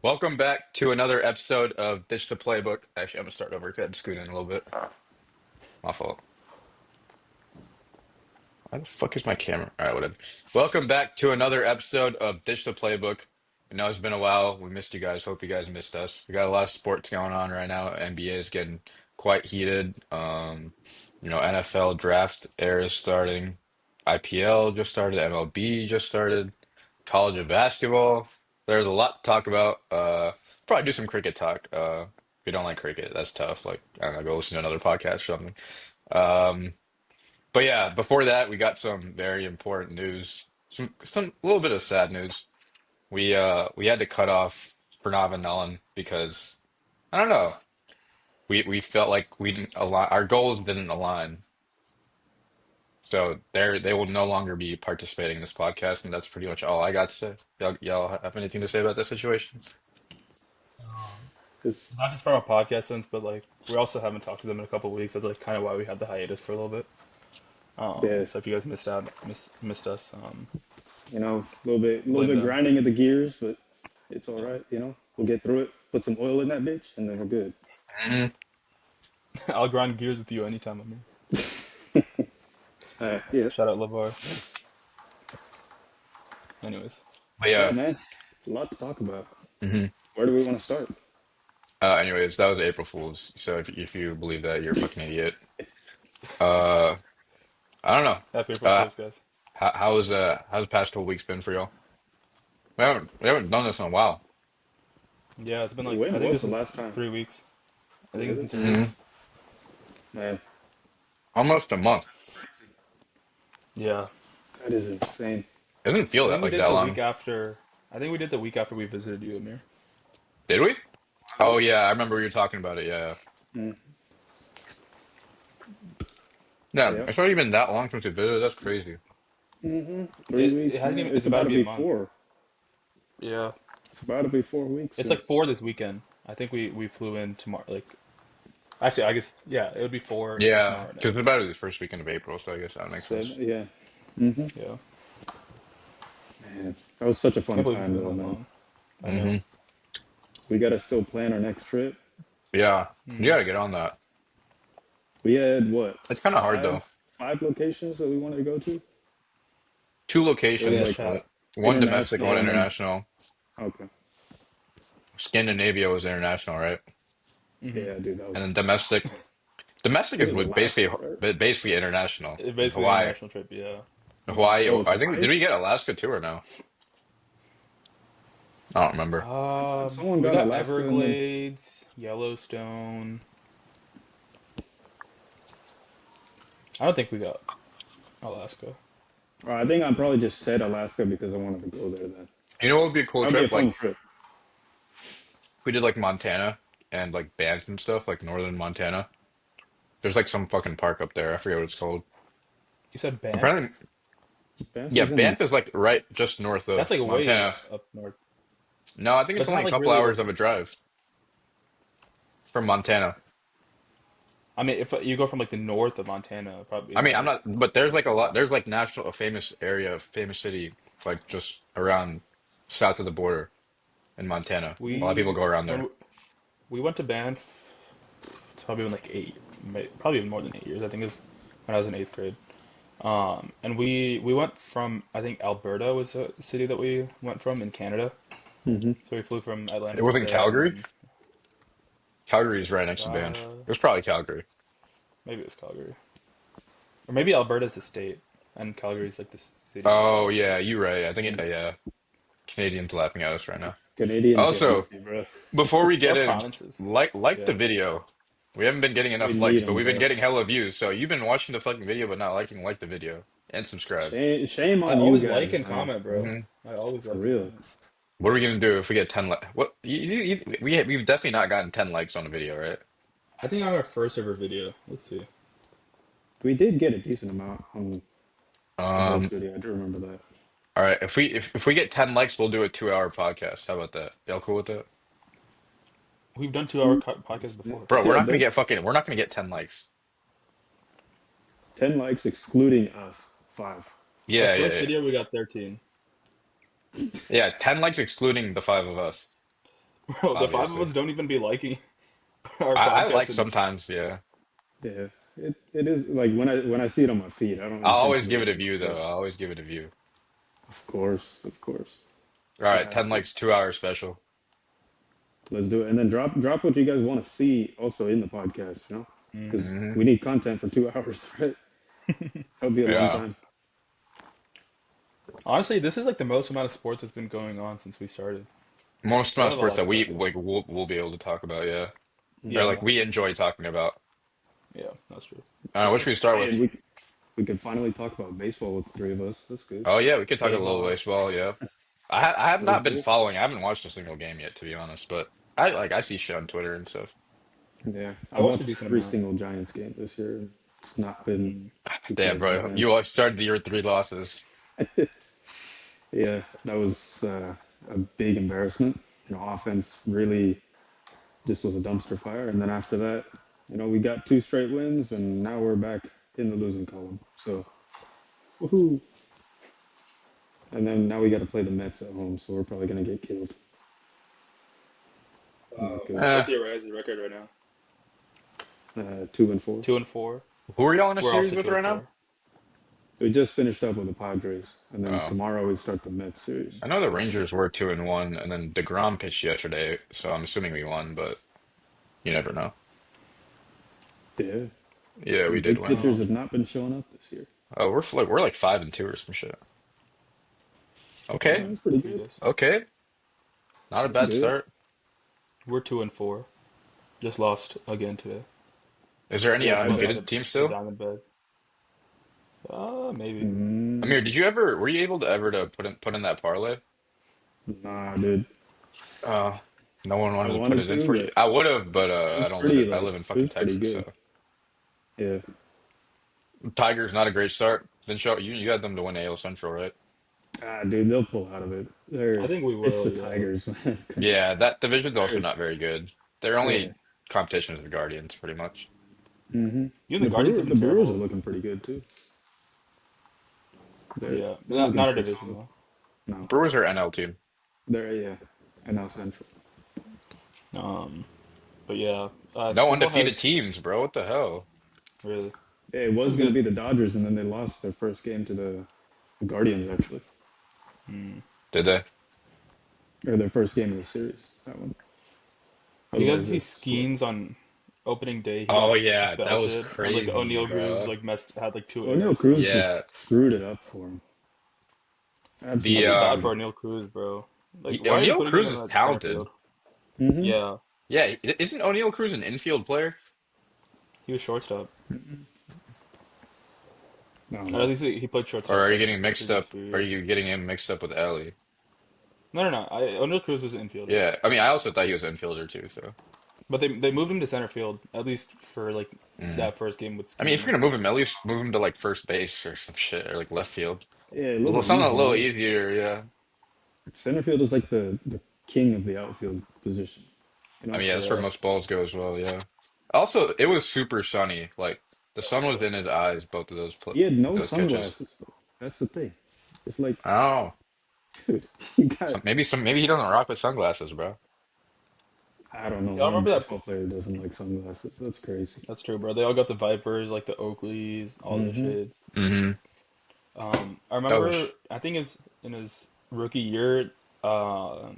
Welcome back to another episode of Ditch the Playbook. Actually, I'm gonna start over. 'Cause I had to scoot in a little bit. My fault. Why the fuck is my camera? All right, whatever. Welcome back to another episode of Ditch the Playbook. I know it's been a while. We missed you guys. Hope you guys missed us. We got a lot of sports going on right now. NBA is getting quite heated. NFL draft era is starting. IPL just started. MLB just started. College of basketball. There's a lot to talk about. Probably do some cricket talk. If you don't like cricket, that's tough. Like, I don't know, go listen to another podcast or something. Um, but yeah, before that, we got some very important news. Some a little bit of sad news. We had to cut off Pranav and Nolan because I don't know. We felt like we didn't align. Our goals didn't align. So they will no longer be participating in this podcast, and that's pretty much all I got to say. Y'all have anything to say about this situation? It's, Not just from our podcast sense, but like we also haven't talked to them in a couple of weeks. That's like kind of why we had the hiatus for a little bit. yeah, So if you guys missed us, a little blame bit them. grinding of the gears, but it's all right. We'll get through it. Put some oil in that bitch, and then we're good. Mhm. I'll grind gears with you anytime I'm here. Yeah, Shout out Lavar. Anyways, But yeah, yeah. man, a lot to talk about. hmm Where do we want to start? Anyways, that was April Fool's. So if you believe that, you're a fucking idiot. Uh, I don't know. happy April Uh, Fools, guys. how's the past couple weeks been for y'all? We haven't done this in a while. Yeah, it's been like I When think was this the is last time? 3 weeks. I think Was it's been it? three hmm weeks. Man, Almost a month. Yeah, that is insane. It didn't feel I that think we like did that the week long. after. I think we did the week after we visited you, Amir. Did we? Was Oh it? yeah, I remember you were talking about it. Yeah. Mm, Yeah, yeah. it's not even that long since we visited. That's crazy. 3 weeks, It hasn't man. even. It's It's about about to to be a be month. four. Yeah, It's about to be 4 weeks it's soon. like four this weekend. I think we flew in tomorrow. Like actually, I guess yeah, it would be four Yeah, tomorrow night. because it's about the first weekend of April, so I guess that makes sense. Seven, yeah. Yeah, Man, that was such a can't fun believe it's time, been though, that man. long. I know. hmm We gotta still plan our next trip. Yeah, you Hmm. gotta get on that. We had what, It's kind of hard five, though. five locations that we wanted to go to. Two It was Yeah, locations, like chat. one domestic, one international Yeah. and then international. okay. Scandinavia was international, right? Hmm. Yeah, dude, that And then was. domestic It is was basically Alaska, right? basically international. It's And basically an Hawaii, international trip. Yeah. Hmm. Hawaii. Oh, it was I think Hawaii. did we get Alaska too or no? I don't remember. I thought someone We got got Alaska and then. Everglades, Yellowstone. I don't think we got Alaska. I think I probably just said Alaska because I wanted to go there. Then You know what would be a cool that'd be a trip? Like fun trip. we did like Montana and like Banff and stuff, like northern Montana. There's like some fucking park up there. I forget what it's called. You said Banff? Apparently, Banff yeah, is in. Banff is like right just north That's of like way Montana. up north. No, I think But it's it's only not a like couple really like. hours of a drive from Montana. I mean, if you go from like the north of Montana, it'd probably be I mean, I'm longer. not, but there's like a lot. There's like national, a famous area, a famous city, like just around south of the border in Montana. A lot of people We go around there. when we went to Banff, it's probably been like probably even more than 8 years. I think it was when I was in eighth grade. And we went from I think Alberta was a city that we went from in Canada. Hmm. So we flew from It Atlantic to wasn't there, and Calgary. then Calgary is right next to Banff. uh, It was probably Calgary. maybe it was Calgary, or maybe Alberta's the state and Calgary's like the city or Oh the yeah, state. you're right. I think yeah. Canadians laughing at us right now. Canadian Also, jealousy, bro. before we get Or in, provinces. like the Yeah. video. We haven't been getting We enough likes, need but them, we've been bro. getting hella views. So you've been watching the fucking video but not liking like the video and subscribe. Shame I on you always like guys, and man. comment, bro. hmm I always For like and real. comment. What are we gonna do if we get 10 li What we've definitely not gotten 10 likes on a video, right? I think on our first ever video. Let's see. We did get a decent amount on our first Um, video. I do remember that. all right, if we get 10 likes, we'll do a 2 hour podcast. How about that? Y'all cool with that? We've done 2 hour podcasts before. Bro, Yeah, we're not gonna get 10 likes. 10 likes excluding us. Five. Our Yeah, yeah, first yeah. video we got 13. Yeah, 10 likes excluding the five of us. Bro, the five of obviously. us don't even be liking our I podcast like anymore. sometimes, yeah. Yeah, it is like when I see it on my feed, I don't I'll always intentionally give it a like view though. scroll. I'll always give it a view. Of course, of course, All you right, have 10 to. likes, 2 hour special. Let's do it, and then drop what you guys want to see also in the podcast. You know, because Hmm. we need content for 2 hours, right? That'll be a long Yeah. time. Honestly, this is like the most amount of sports that's been going on since we started. Most We amount of have a sports lot that to we talk about. like we'll be able to talk about, yeah. Or Hmm. Yeah, like we enjoy talking about. yeah, that's true. What should we start Hey, and with? we could finally talk about baseball with the three of us. That's good. Oh yeah, we could talk a little Baseball. baseball, yeah. I have Let's not been do it. following. I haven't watched a single game yet, to be honest, but I see shit on Twitter and stuff. Yeah, I I've watched a watched decent every amount. single Giants game this year, and it's not been Mm. too Damn, pleasant, bro. man. You all started the year with 3 losses. Yeah, that was a big embarrassment. Offense really just was a dumpster fire, and then after that, we got two straight wins, and now we're back in the losing column. So, woohoo! And then now we got to play the Mets at home, so we're probably gonna get killed. Not good. Eh, What's your guys' record right now? 2-4. 2-4. who are y'all in a We're series also with two and right now? four. We just finished up with the Padres, and then Oh, tomorrow we start the Mets series. I know the Rangers were 2-1, and then DeGrom pitched yesterday, so I'm assuming we won, but you never know. Yeah, Yeah, the we did big win. pitchers Um, have not been showing up this year. Oh, we're like 5-2 or some shit. Okay, That's pretty good for you good. guys. okay, not a That's bad good. start. We're 2-4. Just lost again today. Is there any Yeah, Just I lost bet. to undefeated team the still? Diamondbacks. Maybe. Mm, Amir, did you ever were you able to ever to put in that parlay? nah, dude. Uh, no one I wanted to put wanted it in to, for you. but I would have, but it I was don't live pretty in I like live in it fucking was pretty Texas, good. so Yeah. Tigers not a great start. Then show you had them to win AL Central, right? Dude, they'll pull out of it. I think we It's the will, yeah. Tigers, man. Come on. Yeah, that division's also They're, not very good. Their yeah. only competition is the Guardians, pretty much. Hmm. Even the Guardians have been The Brewers are terrible. looking pretty good too. Yeah, They're not looking our pretty division solid. though. No, Brewers are NL team. they're yeah, and now Central. Um, but yeah, No football undefeated has teams, bro. What the hell? really Yeah, it was that's gonna good. be the Dodgers, and then they lost their first game to the Guardians actually, Mm. Did they? or their first game of the series. That one. Do you guys Otherwise, see it's what. Skeens on opening day? He Oh got yeah, that was belted, and like crazy, O'Neal Cruz bro. like messed had like two O'Neal errors. Cruz just Yeah, screwed it up for him. I the Absolutely feel bad screwed for it O'Neal Cruz, bro. Like, why are they O'Neal putting him Cruz in is that center talented. field? up. Hmm. Yeah, Yeah, isn't O'Neal Cruz an infield player? he was shortstop. I don't Or at know. least he played Or shortstop are you like getting the mixed previous up? few Are years. you getting him mixed up with Ellie? No, no, no. O'Neal Cruz was an infielder, Yeah, I mean, I also thought he was an infielder too. So, but they moved him to center field at least for like mm. that first game with I mean, if you're Skeens. gonna move him, at least move him to like first base or some shit, or like left field. Yeah, a A little little something a easier, little man. easier. Yeah. Center field is like the king of the outfield position. You I know, mean, yeah, that's where Yeah, most balls go as well. Yeah. Also, it was super sunny. Like the sun was in his eyes, both of he had no those catches. sunglasses though. That's the thing. It's like, Oh, dude, you got. maybe he doesn't rock with sunglasses, bro. I don't know. y'all What remember that? baseball player doesn't like sunglasses? That's crazy. That's true, bro. They all got the Vipers, like the Oakleys, all the Hmm. shades. Hmm. I That was remember, I think in his rookie year,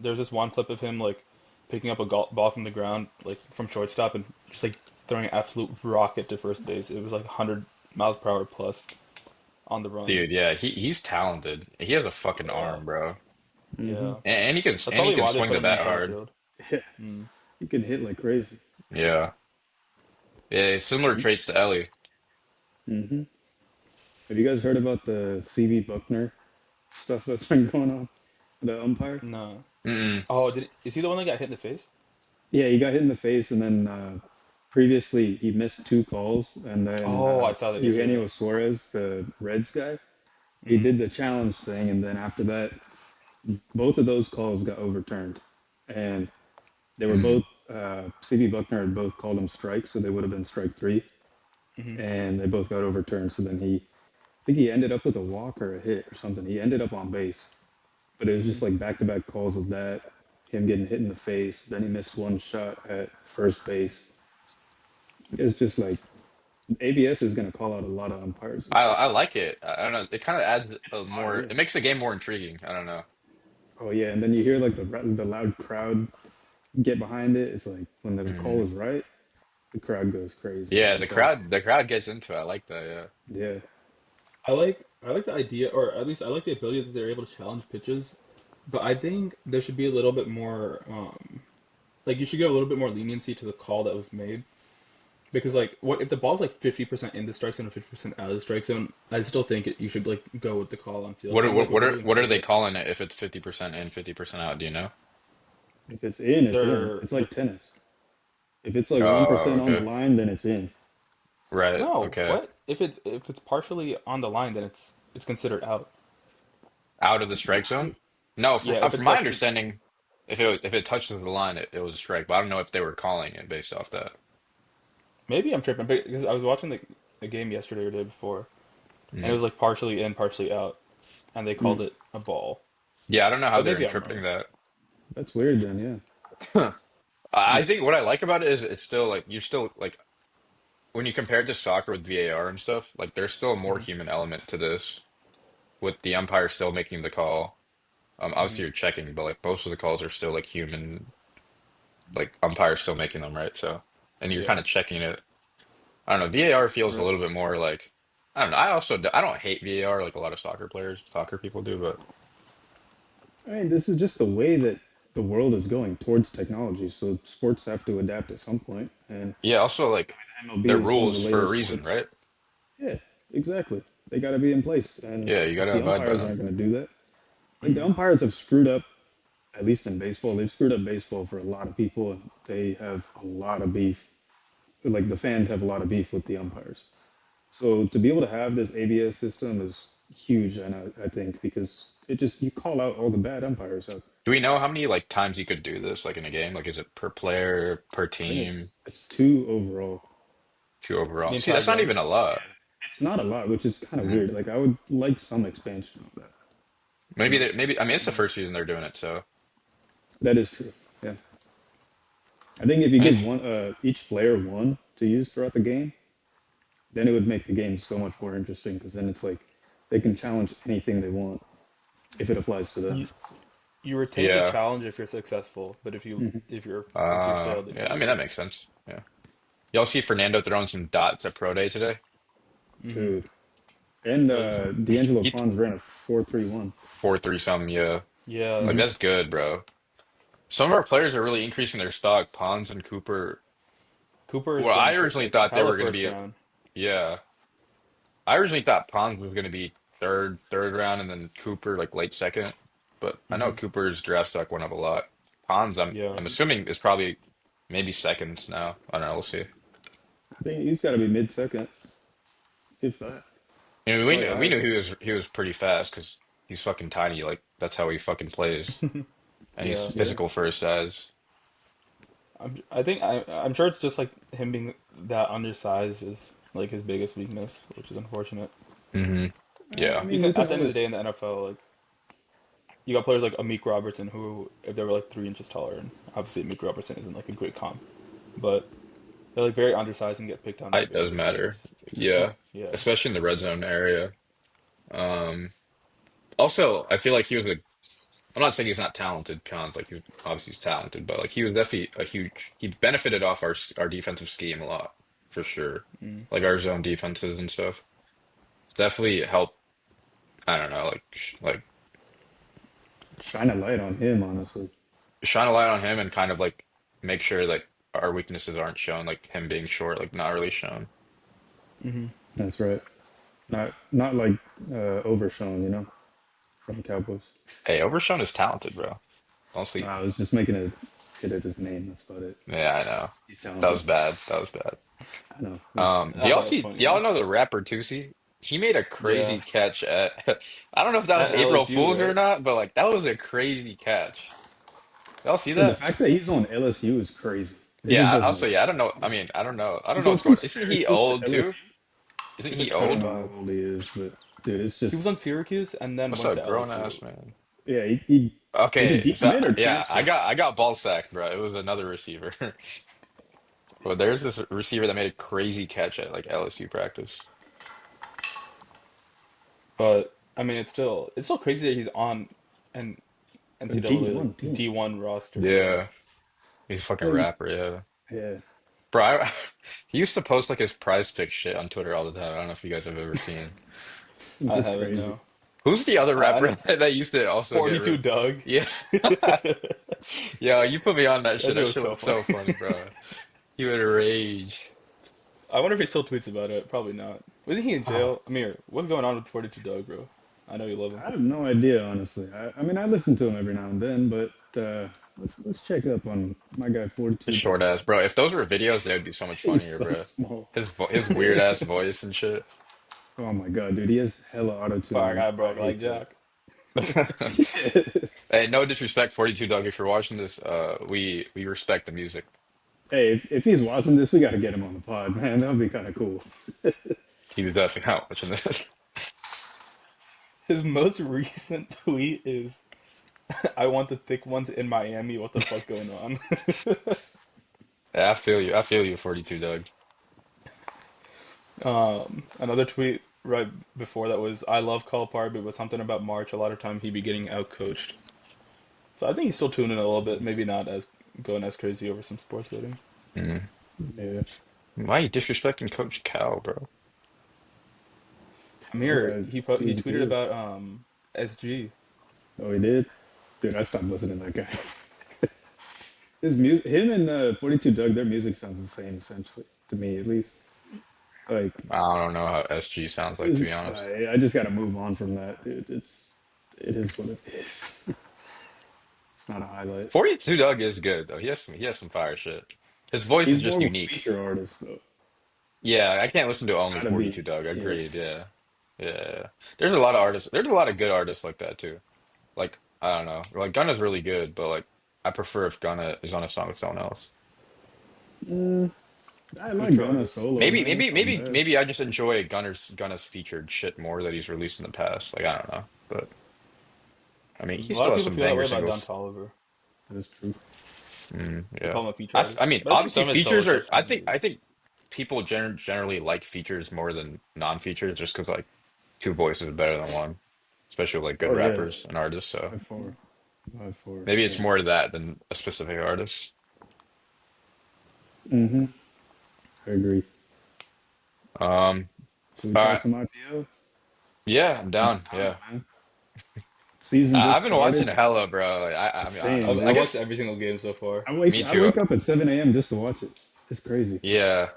there's this one clip of him like picking up a ball from the ground, like from shortstop, and just like throwing an absolute rocket to first base. It was like 100 miles per hour plus on the run. dude. Yeah, he's talented. He has a fucking Yeah, arm, bro. Hmm. yeah. That's And he probably can why they swing put the him in bat center hard. field. Yeah, Mm. he can hit like crazy. Yeah. Yeah, similar traits to Ellie. Hmm. Have you guys heard about the CB Buckner stuff that's been going on? The umpire? No. Mm-mm. Oh, is he the one that got hit in the face? Yeah, he got hit in the face, and then previously he missed two calls, and then Oh, I saw that yesterday. Eugenio Suarez, the Reds guy, he Hmm. did the challenge thing, and then after that, both of those calls got overturned, and they were Mm. both CB Buckner had both called them strikes, so they would have been strike three, Hmm. and they both got overturned. So then I think he ended up with a walk or a hit or something. He ended up on base, but it was Hmm. just like back-to-back calls of that, him getting hit in the face. Then he missed one shot at first base. It's just like ABS is going to call out a lot of umpires and stuff. I like it. I don't know. It kind of adds It's a fun, more. yeah. It makes the game more intriguing. I don't know. Oh yeah, and then you hear like the loud crowd get behind it. It's like when the call Hmm. is right, the crowd goes crazy. Yeah, It's awesome. the crowd gets into it. I like that. Yeah. Yeah, I like the idea, or at least I like the ability that they're able to challenge pitches. But I think there should be a little bit more, like you should give a little bit more leniency to the call that was made. Because like, what if the ball's like 50% in the strike zone and 50% out of the strike zone? I still think you should like go with the call on field, kind of like what they're doing What with are they cricket. calling it if it's 50% in, 50% out? Do you know? if it's in, it's in. They're, It's they're like tennis. If it's like Oh, 1% on the okay. line, then it's in. Right. no, Okay. what if it's partially on the line, then it's considered out. Out of the strike zone? No, Yeah, if from it's my like understanding, if it touches the line, it was a strike. But I don't know if they were calling it based off that. maybe I'm tripping because I was watching the game yesterday or the day before, and it Mhm. was like partially in, partially out, and they Hmm. called it a ball. Yeah, I don't know how But they're maybe I'm interpreting wrong. that. That's weird then, yeah. I think what I like about it is it's still like you're still like when you compare it to soccer with VAR and stuff, like there's still a more Hmm. human element to this with the umpire still making the call. Hmm. Obviously you're checking, but like most of the calls are still like human, like umpires still making them, right? So, and you're Yeah. kind of checking it. I don't know. VAR feels a Right. little bit more like I don't know. I don't hate VAR like a lot of soccer people do, but I mean, this is just the way that the world is going towards technology. So sports have to adapt at some point, and yeah, also like MLB they're is one of the rules for later a reason, sports. right? Yeah, exactly. They got to be in place, and Yeah, you if gotta the abide by umpires them. aren't going to do that, like the Hmm. umpires have screwed up, at least in baseball, they've screwed up baseball for a lot of people, and they have a lot of beef. Like the fans have a lot of beef with the umpires. So to be able to have this ABS system is huge, and I think because it just you call out all the bad umpires out. Do we know how many like times you could do this like in a game? Like is it per player, per I think it's team, it's two overall. two The overall? See, entire that's not game. even a lot. It's not a lot, which is kind of Hmm. weird. Like I would like some expansion of that, Maybe but maybe I mean it's the Hmm. first season they're doing it, so that is true. Yeah, I think if you I mean give one each player one to use throughout the game, then it would make the game so much more interesting because then it's like they can challenge anything they want if it applies to them. You you retain the yeah. challenge if you're successful, but Hmm. if you fail, then you Yeah, I mean lose that it. makes sense. Yeah. Y'all see Fernando throwing some dots at Pro Day today? Hmm. Dude, and That was D'Angelo He Pons ran a 4.31. 4-3 something, yeah. yeah. Like Mm-hmm. that's good, bro. Some of our players are really increasing their stock. Pons and Cooper. Cooper is Well, I going originally like thought they hella were going to first be, round. yeah. I originally thought Pons was going to be third round, and then Cooper like late second. But I know Hmm. Cooper's draft stock went up a lot. Pons, Yeah. I'm assuming is probably maybe seconds now. I don't know. We'll see. I think he's got to be mid second, if that. I mean, Probably we higher. knew he was pretty fast because he's fucking tiny. Like that's how he fucking plays, and he's Yeah. Yeah. physical for his size. I'm sure it's just like him being that undersized is like his biggest weakness, which is unfortunate. Hmm. I Yeah. mean, Because you can at the end of the day always. in the NFL, like you got players like Amik Robertson who, if they were like 3 inches taller, and obviously Amik Robertson isn't like a great comp, but they're like very undersized and get picked on by Height bigger does receivers. matter. Yeah, Yeah. especially in the red zone area. Um, Also, I feel like he was a. I'm not saying he's not talented, Pons. Like obviously he's talented, but like he was definitely a huge. He benefited off our defensive scheme a lot for sure. Mm. Like our zone defenses and stuff. Definitely helped. I don't know, like Shine a light on him, honestly. shine a light on him and kind of like make sure like our weaknesses aren't shown. Like him being short, like not really shown. Hmm. That's right. Not like Overshown, from the Cowboys. Hey, Overshown is talented, bro. No, Honestly, I was just making a hit at his name. That's about it. yeah, I know. He's That talented. was bad. That was bad. I know. It's Do That y'all was see? funny Do y'all though. know the rapper Tusi? He made a Yeah. crazy catch at. I don't know if that was At April LSU, Fool's or right? not, but like that was a crazy catch. Y'all see the that? fact that he's on LSU is crazy. It Yeah. just doesn't Also, make yeah. I don't sense know. to I me. mean, I don't know. I You don't know go what's from going. Isn't he Syracuse to old too? LSU. Isn't He's he like I don't old? know 25. how old he is, but dude, it's He just was on Syracuse and then What's went a to grown LSU. ass man? Yeah, he was it Okay, so decommit or yeah, transfer? I got ball sacked, bro. It was another receiver. But there's this receiver that made a crazy catch at like LSU practice. But I mean, it's still crazy that he's on an A D NCAA one like team. D1 roster. Yeah, Yeah, he's a fucking Like, rapper, yeah. yeah. Bro, he used to post like his prize pick shit on Twitter all the time. I don't know if you guys have ever seen. I That's haven't crazy. no. Who's the other I rapper know that used to also get 42 Doug. Yeah. That Yeah, you put me on that shit. shit That was shit so was funny. so funny, bro. He would rage. I wonder if he still tweets about it. Probably not. Wasn't he in Oh, jail? Amir, what's going on with 42 Doug, bro? I know you love him. I have no idea, honestly. I mean, I listen to him every now and then, but let's check up on my guy his 42 short Doug. ass, bro. If those were videos, they would be so much He's funnier, so bro. small. His weird ass voice and shit. Oh my god, dude, he has hella auto tune Fire on. guy I broke like hate that. Jack. Hey, no disrespect, 42 Doug. If you're watching this, we respect the music. Hey, if he's watching this, we got to get him on the pod, man. That would be kind of cool. He was definitely not watching this. His most recent tweet is, "I want the thick ones in Miami. What the fuck going on?" Yeah, I feel you. I feel you, 42 Doug. Another tweet right before that was, "I love Calipari, but with something about March, a lot of time he be getting outcoached." So I think he's still tuning a little bit. Maybe not as going as crazy over some sports betting. Mm. Yeah. Why you disrespecting Coach Cal, bro? Amir, he He's tweeted good. about SG. Oh, he did? Dude, I stopped listening to that guy. His music, him and 42 Doug, their music sounds the same, essentially, to me at least. Like, I don't know how SG sounds like, to be honest. I just got to move on from that, dude. It is what it is. It's not a highlight. 42 Doug is good though. He has some fire shit. His voice is He's just more of a unique. feature artist, though. Yeah, I can't listen to It's only got to be, 42 Doug. yeah. Agreed. Yeah. Yeah. There's a lot of artists. There's a lot of good artists like that too. Like, I don't know. Like Gunna's really good, but like I prefer if Gunna is on a song with someone else. Mm, I like Future Gunna artist. solo, man. It's not bad. Maybe I just enjoy Gunna's featured shit more that he's released in the past. Like, I don't know. But I mean, A he lot still of has people some feel that banger way about Don singles. Toliver. That's true. Mm, They yeah. call him a feature artist, I mean, but I think obviously some of his solo features are stuff's kind of good. I think people generally like features more than non-features just because like two voices are better than one, especially with like good Oh, yeah. rappers and artists. So By far. By far. maybe it's Yeah. more to that than a specific artist. Mm-hmm. I agree. Um, Should we all talk right. some IPL? Yeah, I'm It's down. time, Yeah. man. Season I've just been watching started. hella, bro. Like, I mean, I don't Same, know. I I dude. watched guess every single game so far. me I too. wake up at 7 a.m. just to watch it. It's crazy. Yeah.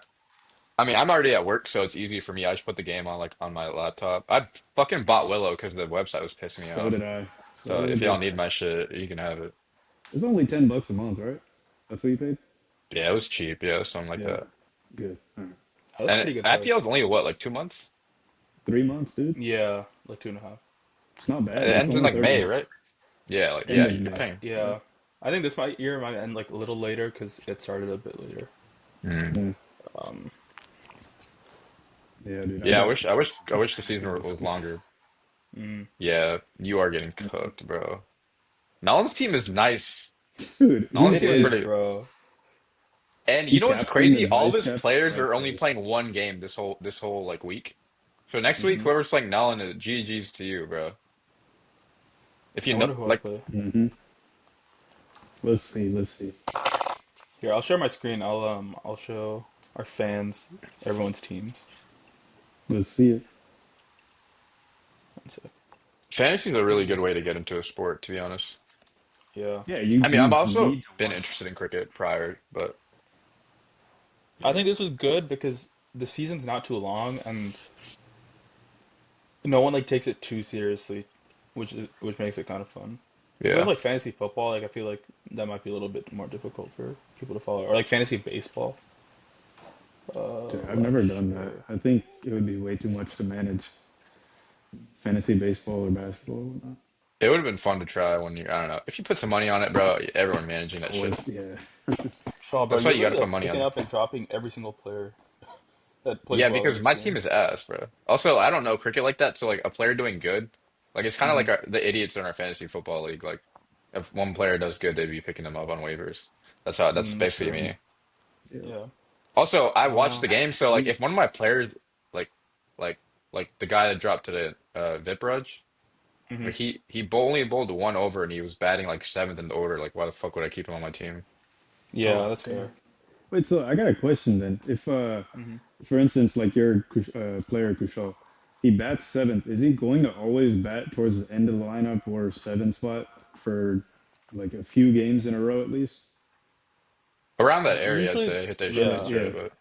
I mean, I'm already at work, so it's easy for me. I just put the game on like on my laptop. I fucking bought Willow because the website was pissing me So off. did I. So So if y'all did need I. my shit, you can have it. It's only $10 a month, right? That's what you paid? Yeah, it was cheap. Yeah, something like Yeah. that. Good. All right. Oh, that's a And pretty good IPL price. is only what, like 2 months? 3 months, dude. Yeah, like 2.5. It's not It bad. It's ends in only like 30 May, bucks. right? Yeah, like End yeah, of you could May. pay. Yeah. Yeah, I think this year might end like a little later because it started a bit later. Mm. Yeah. Um, Yeah, dude. Yeah, I I got wish the fantasy season this was week. longer. mm, Yeah, you are getting cooked, bro. Nolan's team is nice. Dude, Nolan's it team is is, pretty. bro. And you he know what's captained crazy? and All of vice his captained the players right are only players. playing one game this whole like week. So next week, Hmm. whoever's playing Nolan, GG's to you, bro. If you I know, wonder who I like, play. Mm-hmm. Let's see. Let's see. Here, I'll share my screen. I'll show our fans everyone's teams. Let's see it. One sec. fantasy is a really good way to get into a sport, to be honest. Yeah, Yeah, I mean, I've you also need to been watch. interested in cricket prior, but I yeah, think this was good because the season's not too long and no one like takes it too seriously, which makes it kind of fun. If it was yeah. like fantasy football, like I feel like that might be a little bit more difficult for people to follow, or like fantasy baseball. Dude, I've Let's never done that. show. I think it would be way too much to manage fantasy baseball or basketball or whatnot. It would have been fun to try when you, I don't know. If you put some money on it, bro, everyone managing that shit. Always, yeah. Shaw, bro, That's why you're you got to literally put like money picking on. up and dropping every single player that plays Yeah, well on because your my team team. is ass, bro. Also, I don't know cricket like that, so like a player doing good, Like it's kind of like the idiots in our fantasy football league. Like if one player does good, they'd be picking them up on waivers. That's Mm, basically true. Mhm. me. Yeah. Yeah. Also, I watched Uh, the game, so like We if one of my players like like like the guy that dropped to the Viprudge, hmm like only bowled one over and he was batting like seventh in the order. Like why the fuck would I keep him on my team? Yeah, Oh that's damn. fair. Wait, so I got a question then. If Hmm for instance, like your player Kushal, he bats seventh. Is he going to always bat towards the end of the lineup or seventh spot for like a few games in a row at least? Around that area, I'd Usually, say hit they should hit yeah. Yeah. straight, but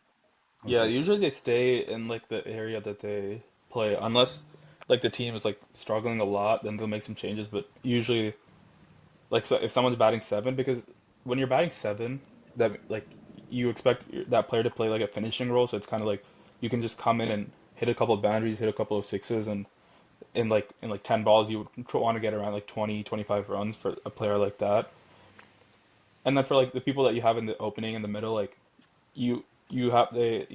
Yeah, Okay. usually they stay in like the area that they play, unless like the team is like struggling a lot, then they'll make some changes. But usually, like so if someone's batting seven, because when you're batting seven, that like you expect that player to play like a finishing role, so it's kind of like you can just come in and hit a couple of boundaries, hit a couple of sixes, and in like 10 balls, you would want to get around like 20, 25 runs for a player like that. And then for like the people that you have in the opening in the middle, like you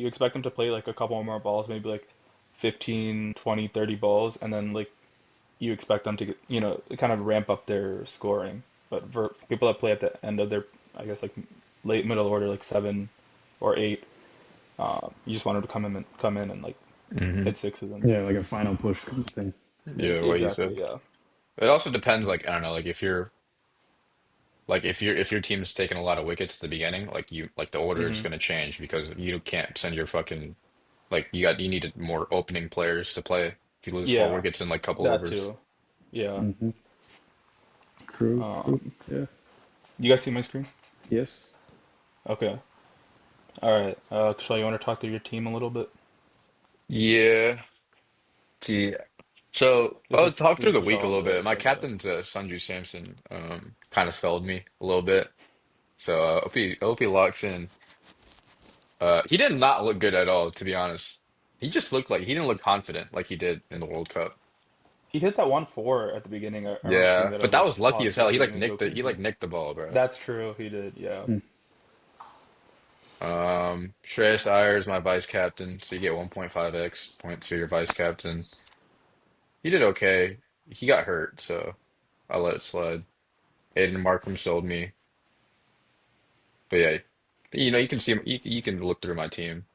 expect them to play like a couple more balls, maybe like 15, 20, 30 balls, and then like you expect them to get, kind of ramp up their scoring. But for people that play at the end of their, I guess like late middle order, like seven or eight, you just want them to come in and like hmm hit sixes and Yeah, like a final push kind of thing. yeah, what you exactly, said. yeah. It also depends. Like I don't know, like if your team's taking a lot of wickets at the beginning, like the order is hmm going to change because you can't send your fucking like you needed more opening players to play if you lose four Yeah, wickets in like a couple that overs. too. Yeah. Hmm. True, true. Um, Yeah. you guys see my screen? Yes. Okay. All right. Kishal, you want to talk through your team a little bit? Yeah. See, so This I'll is talk this through is the week a Kishal, little by the way. bit. My So yeah. captain's Sanju Samson. Kind of sold me a little bit. So I hope he locks in. He did not look good at all, to be honest. He just looked like he didn't look confident like he did in the World Cup. He hit that 1-4 at the beginning. I remember seeing Yeah, that. I but was that like, was lucky "Fuck, as hell. this is gonna go He like crazy." nicked the ball, bro. That's true. He did. Yeah. Mm. Shreyas Iyer is my vice captain, so you get 1.5x points for your vice captain. He did okay. He got hurt, so I'll let it slide. Aiden Markham sold me, but yeah, you can see him. You can look through my team.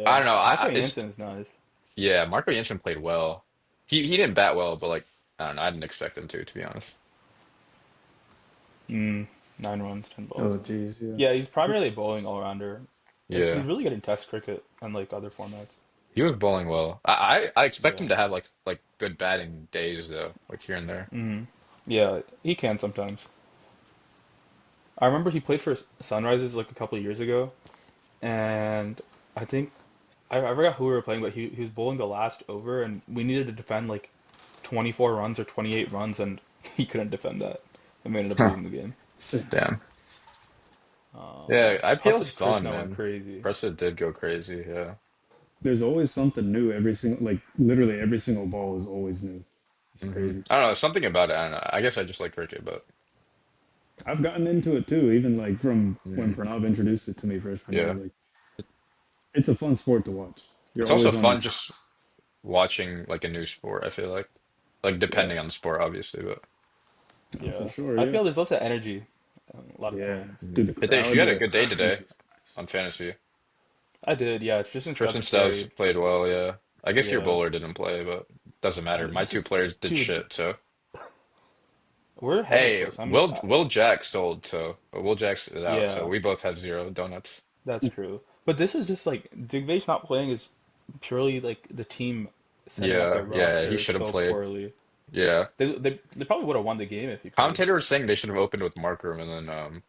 I Yeah. don't know. Marco It's Jansen is nice. yeah. Marco Jansen played well. He didn't bat well, but like I don't know. I didn't expect him to be honest. Mm, 9 runs, 10 balls. Oh, geez. Yeah. Yeah, he's primarily a bowling all rounder. He's Yeah, really good in Test cricket and like other formats. he was bowling well. I expect him Yeah. to have like good batting days though, like here and there. hmm Yeah, he can sometimes. I remember he played for Sunrisers like a couple of years ago, and I think I forgot who we were playing, but he was bowling the last over, and we needed to defend like 24 runs or 28 runs, and he couldn't defend that, and we ended up Huh. losing the game. Damn. Yeah, IPL's Hassan fun, Krishna went man. crazy. Pressa did go crazy. Yeah. There's always something new every single, like literally every single ball is always new. It's crazy. I don't know. Something about it. I don't know. I guess I just like cricket, but I've gotten into it too, even like from when mm, Pranav introduced it to me freshman year. yeah. Like it's a fun sport to watch. You're It's also always on your fun toes. just watching like a new sport, I feel like Yeah, depending on the sport, obviously, but no, for Yeah, sure. I Yeah, feel there's lots of energy a lot of yeah. times. Dude, the Hitesh, you crowd, had a the good day crowd today atmosphere is nice. on fantasy. I did, yeah. Tristan Tristan Stubbs Stubbs carried. played well, yeah. I guess your Yeah, bowler didn't play, but doesn't matter. My this two is players did dude. shit, so We're hella hey, close. I mean, Will Jack sold, so Will Jack's is out, so yeah, we both have zero donuts. that's true. But this is just like Digvage not playing is purely like the team setting up Yeah, their yeah, he roster should have so played. poorly. Yeah. They probably would have won the game if he played. Commentator was saying they should have opened with Markram and then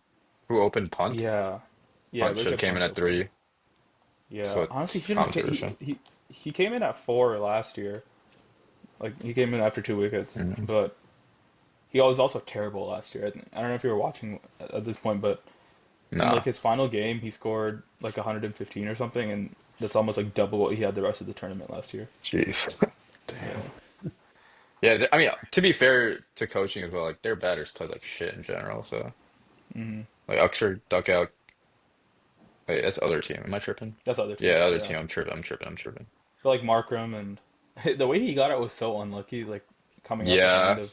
who opened Punt? Yeah, yeah. Punt should have Rishabh came in Pant at opened. three. That's Yeah, what honestly, he shouldn't. commentator was saying. He came in at four last year. Like he came in after 2 wickets, Mhm. but he was also terrible last year. I don't know if you were watching at this point, but in like Nah. his final game, he scored like 115 or something, and that's almost like double what he had the rest of the tournament last year. Jeez. Yeah. Yeah, I mean, to be fair to coaching as well, like their batters play like shit in general. So hmm like Akshar Duckout, wait, that's the other team. Am I tripping? That's the other Yeah, team. the other Yeah, team. I'm tripping. I'm tripping. I'm tripping. but like Markram and the way he got it was so unlucky. Like coming up at the end Yeah, of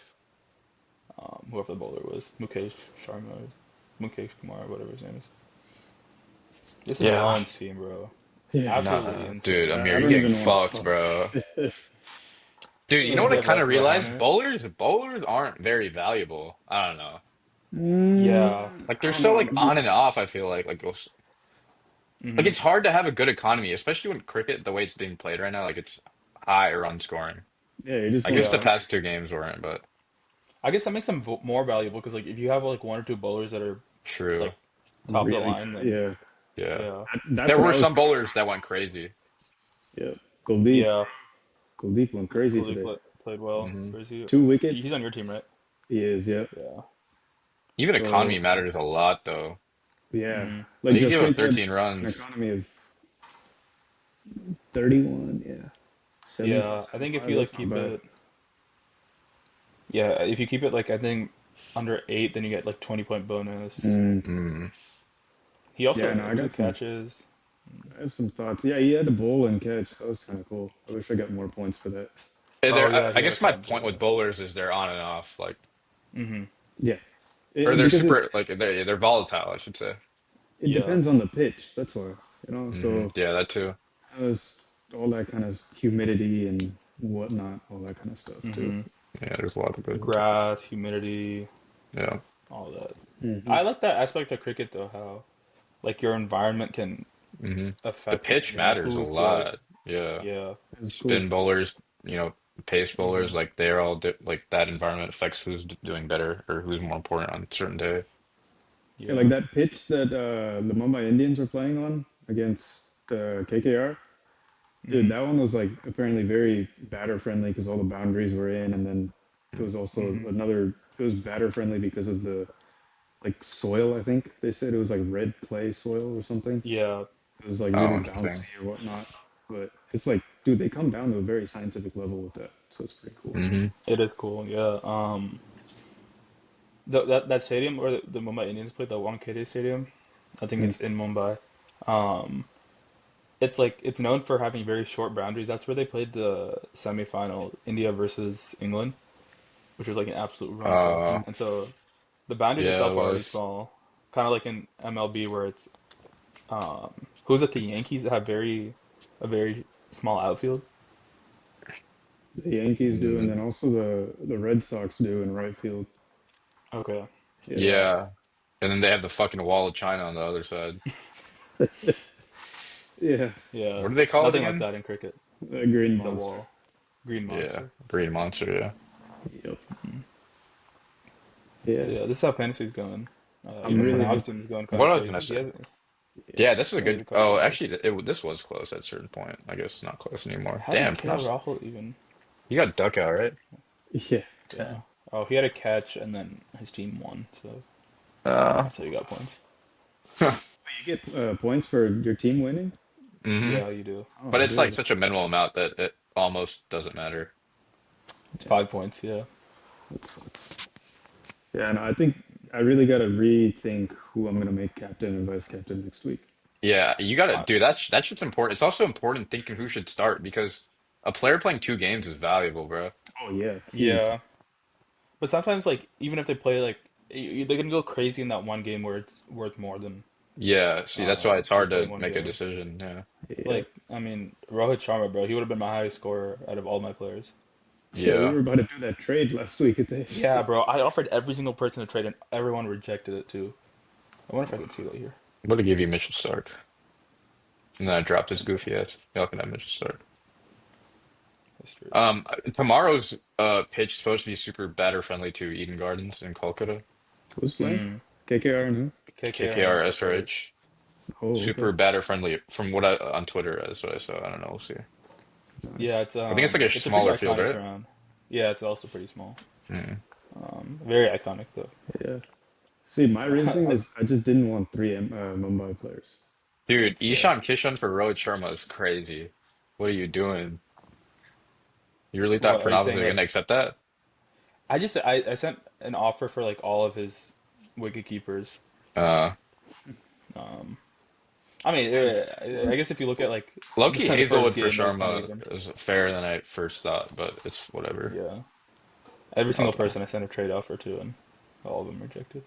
whoever the bowler was, Sharma, Mukesh Kumar, whatever his name is. This is yeah. Mullen's team, bro. Yeah, Absolutely Nah, dude, insane. Amir, I you're don't getting even want to fucked, talk. bro. Dude, you know Does what he I have kind of realized? left-handed? Bowlers aren't very valuable. I don't know. Yeah. Like I they're don't so know. like on and off, I feel like Hmm. it's hard to have a good economy, especially when cricket, the way it's being played right now, like it's high run scoring. Yeah, you just I want guess the Yeah. past points. two games weren't, but I guess that makes them more valuable because like if you have like one or two bowlers that are true. like top of the Really line, good. then Yeah, Yeah. yeah, that's There what were I was some coming bowlers that from. went crazy. Yeah, Kuldeep. yeah. Kuldeep went crazy Kuldeep today. played well. Hmm Where is he? 2 wickets. He's on your team, right? He is. Yeah. Yeah. Even economy So matters a lot, though. yeah, Hmm. like Like you just give up straight had 13 an runs. economy of 31. Yeah, Yeah. I think if 7.75. you like That's not keep bad. it, yeah, if you keep it like I think under 8, then you get like 20-point bonus. Mm. Mm. He also Yeah, no, had two catches. I have some thoughts. Yeah, he had a bowl and catch. That was kind of cool. I wish I got more points for that. Oh yeah, I he had a guess my catch. point with bowlers is they're on and off, like, Yeah, yeah, or they're because super, like they're volatile, I should say. it Yeah. depends on the pitch. That's why, So Yeah, that too. there's all that kind of humidity and whatnot, all that kind of stuff too. Hmm. Yeah, there's a lot of good. Grass, humidity, Yeah. all that. Hmm. I like that aspect of cricket though, how like your environment can hmm The affect, pitch matters a who's good. lot. Yeah. Yeah. It's cool. Spin bowlers, pace bowlers, Hmm. like they're all like that environment affects who's doing better or who's more important on a certain day. Yeah, like Yeah. that pitch that the Mumbai Indians were playing on against KKR. Dude, Hmm. that one was like apparently very batter friendly because all the boundaries were in, and then it was also Hmm. another. It was batter friendly because of the like soil. I think they said it was like red clay soil or something. Yeah. It was like Oh, really bouncy interesting. or whatnot. But it's like, dude, they come down to a very scientific level with that, so it's pretty cool. hmm It is cool. Yeah. That stadium where the Mumbai Indians played, the Wankhede Stadium, I think Mm. it's in Mumbai. Um, it's like it's known for having very short boundaries. That's where they played the semifinal, India versus England, which was like an absolute run fest. Uh, And so the boundaries yeah, it itself are already was. small, kind of like in MLB where it's who's it? The Yankees that have a very small outfield. The Yankees do, and Mm, then also the Red Sox do in right field. Okay, Yeah, yeah, yeah. And then they have the fucking wall of China on the other side. yeah, yeah. What do they call it Nothing like again? that in cricket. the Green The Monster. wall, Green Yeah, Monster. That's it. Green Monster, yeah. Yep. So Yeah, yeah, this is how fantasy's going. I'm Even really Pranav's good. team is going kind What of I was gonna crazy. say. Yeah, Yeah, this is a He made good. a couple Oh, runs. actually, this was close at a certain point. I guess not close anymore. How did Damn, KL Pranav, Rahul even? you got duck out, right? yeah. Yeah. Damn. Oh, he had a catch and then his team won, so Uh, that's how he got points. You get points for your team winning. hmm Yeah, you do. Oh, But it's like dude, such a minimal amount that it almost doesn't matter. It's yeah, 5 points. Yeah. that sucks. Yeah, and I think I really got to rethink who I'm gonna make captain and vice captain next week. Yeah, you gotta Uh, do that. That shit's important. It's also important thinking who should start because a player playing two games is valuable, bro. Oh yeah, huge. yeah, but sometimes like even if they play like they can go crazy in that one game where it's worth more than Yeah, see, that's why it's hard just winning to one make a game. decision. Yeah, Yeah, Like I mean Rohit Sharma, bro, he would have been my highest scorer out of all my players. yeah. We yeah. were about to do that trade last week. Yeah, bro, I offered every single person to trade and everyone rejected it too. I wonder if I can see that here. I'm gonna give you Mitchell Stark, and then I dropped his goofy ass. Y'all can have Mitchell Stark. History. Tomorrow's pitch is supposed to be super batter friendly to Eden Gardens in Kolkata. Who's playing? Mm. KKR and KKR and KKR SRH. SRH. who? Oh, okay. Super batter friendly from what I on Twitter is what I saw. I don't know. We'll see. Nice. Yeah, I think it's like a it's a pretty smaller field, iconic right? ground. Yeah, it's also pretty small. Mm. Very iconic though. Yeah. See, my reasoning I, was I just didn't want three Mumbai players. Dude, yeah. Ishan Kishan for Rohit Sharma is crazy. What are you doing? You really thought What are you Pranav was saying? gonna Like, accept that? I sent an offer for like all of his wicket keepers. Uh, Um, I mean, I guess if you look at like Low-key the first Hazelwood for game, it was kind of Sharma even. is fairer than I first thought, but it's whatever. Yeah. Every single Okay. person I sent a trade offer to, and all of them rejected.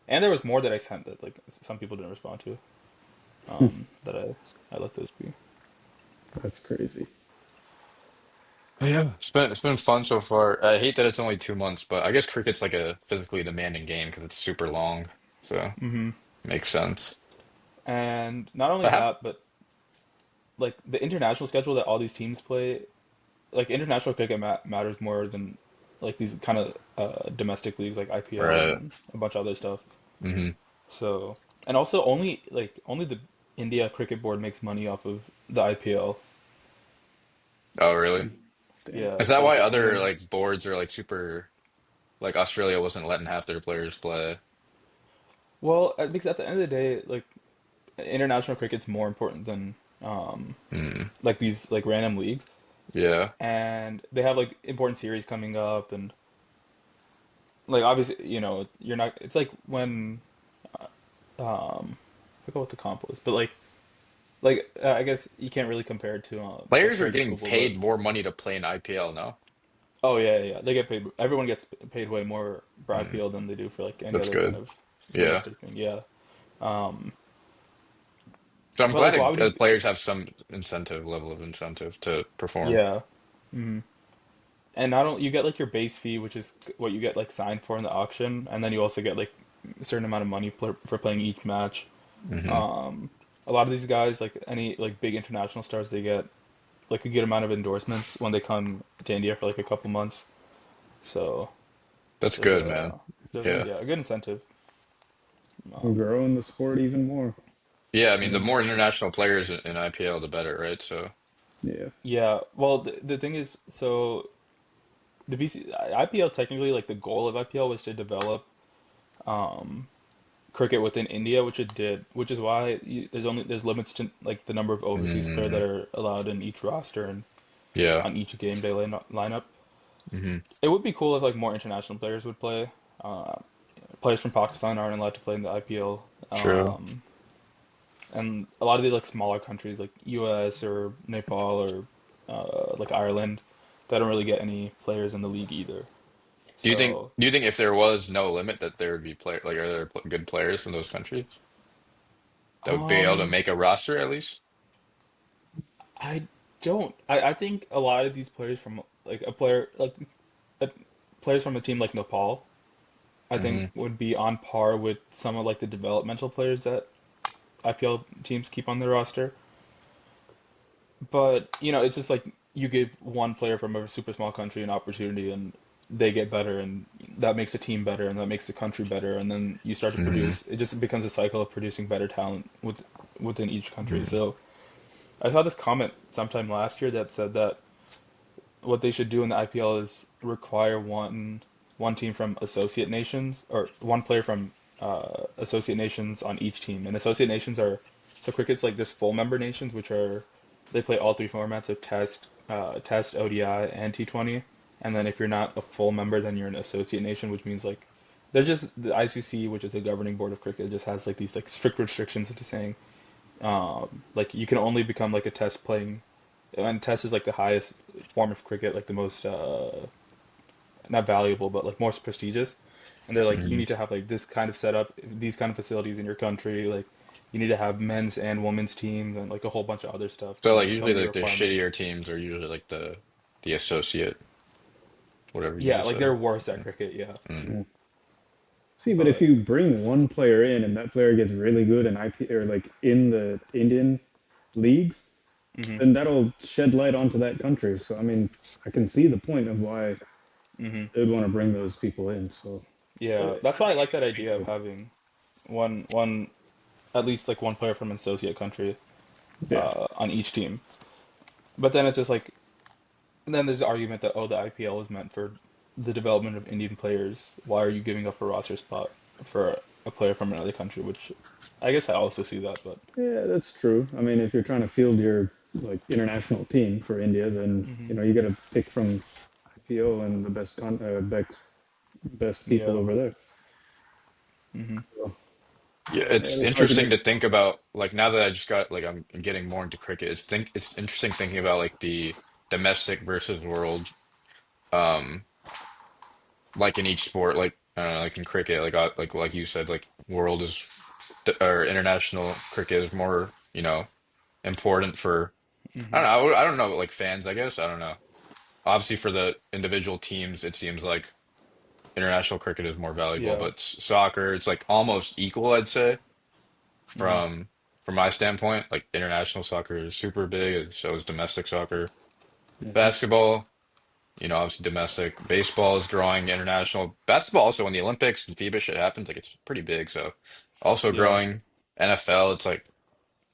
And there was more that I sent that like some people didn't respond to. That I let those be. That's crazy. Yeah, it's been fun so far. I hate that it's only 2 months, but I guess cricket's like a physically demanding game because it's super long, so makes sense. And not only I have, that, but like the international schedule that all these teams play, like international cricket matters more than like these kind of domestic leagues like IPL right. and a bunch of other stuff. Hmm. So, and also only the India Cricket Board makes money off of the IPL. Oh, really? Damn. Yeah, Is that so it's why like other only. like boards are like super like Australia wasn't letting half their players play? Well, because at the end of the day, like international cricket's more important than um Hmm. like these like random leagues, Yeah. and they have like important series coming up, and like obviously you're not. It's like when I forget what the comp was, but I guess you can't really compare it to like Players are grade getting school, but paid more money to play in IPL now. oh yeah, yeah, they get paid. Everyone gets paid way more for Hmm. IPL than they do for like any That's other kind good. of Yeah. domestic thing. Yeah, um, So I'm but glad like why would you? players have some incentive, level of incentive to perform. Yeah, and not only you get like your base fee, which is what you get like signed for in the auction, and then you also get like a certain amount of money for playing each match. Hmm. Um, a lot of these guys, like any like big international stars, they get like a good amount of endorsements when they come to India for like a couple months. So That's there's good, man. a there's Yeah. yeah a good incentive. We're Um, growing the sport even more. Yeah, I mean, the mhm. more international players in IPL, the better, right? So, Yeah. Yeah, well the thing is, so the IPL technically like the goal of IPL was to develop cricket within India, which it did, which is why there's limits to like the number of overseas players that mm, are allowed in each roster and yeah. on each game day lineup. Hmm. It would be cool if like more international players would play. Uh, Players from Pakistan aren't allowed to play in the IPL, True. and a lot of these like smaller countries like U.S. or Nepal or like Ireland, they don't really get any players in the league either. So Do you think if there was no limit that there would be like are there good players from those countries that would be able to um, make a roster at least? I don't. I think a lot of these players from like a player like a, players from a team like Nepal, I think Hmm. would be on par with some of like the developmental players that IPL teams keep on their roster. But it's just like you give one player from a super small country an opportunity, and they get better, and that makes the team better, and that makes the country better, and then you start to Hmm. produce. It just becomes a cycle of producing better talent within each country. So I saw this comment sometime last year that said that what they should do in the IPL is require one team from associate nations or one player from associate nations on each team. And associate nations are so cricket's like this full member nations, which are they play all three formats of Test, ODI, and T20. And then if you're not a full member, then you're an associate nation, which means like there's just the ICC, which is the governing board of cricket, just has like these like strict restrictions into saying like you can only become like a Test playing, and Test is like the highest form of cricket, like the most not valuable, but like most prestigious. And they're like, you Hmm. need to have like this kind of setup, these kind of facilities in your country. Like, you need to have men's and women's teams and like a whole bunch of other stuff. So And like there's so usually many like the requirements. shittier teams are usually like the associate, whatever you Yeah, just like said. they're worse at cricket. Yeah, Mm. Yeah. See, but if but you bring one player in and that player gets really good in IP or like in the Indian leagues, hmm then that'll shed light onto that country. So I mean, I can see the point of why they'd want to bring those people in. So yeah, that's why I like that idea of having one at least like one player from an associate country yeah, on each team. But then it's just like and then there's the argument that the IPL was meant for the development of Indian players. Why are you giving up a roster spot for a player from another country? Which I guess I also see that, but yeah, that's true. I mean, if you're trying to field your like international team for India, then you got to pick from IPO and the best people yeah, over there. hmm So, Yeah, yeah, it's there's interesting arguments. to think about like now that I just got like I'm getting more into cricket. It's interesting thinking about like the domestic versus world. Um, like in each sport, like in cricket, like you said, like world is or international cricket is more, important for I Hmm. don't know, I don't know, like fans, I guess. I don't know. Obviously for the individual teams, it seems like international cricket is more valuable, Yeah. but soccer, it's like almost equal, I'd say, Hmm. from from my standpoint. Like international soccer is super big, and so is domestic soccer. Hmm. Basketball, obviously domestic. Baseball is growing international. Basketball also when the Olympics and FIBA shit happens, like it's pretty big. So also Yeah. growing. NFL, it's like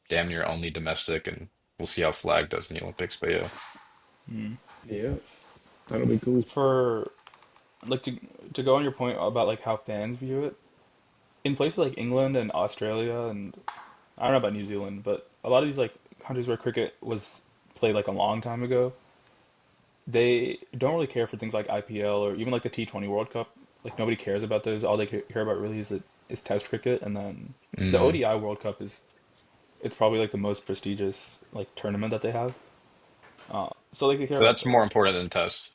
damn near only domestic, and we'll see how flag does in the Olympics. But yeah, Mm. Yeah, that'll be cool. For like to go on your point about like how fans view it, in places like England and Australia, and I don't know about New Zealand, but a lot of these like countries where cricket was played like a long time ago, they don't really care for things like IPL or even like the T20 World Cup. Like nobody cares about those. All they care about really is Test cricket, and then the mm. ODI World Cup is it's probably like the most prestigious like tournament that they have. So like they care So about that's more those. important than test.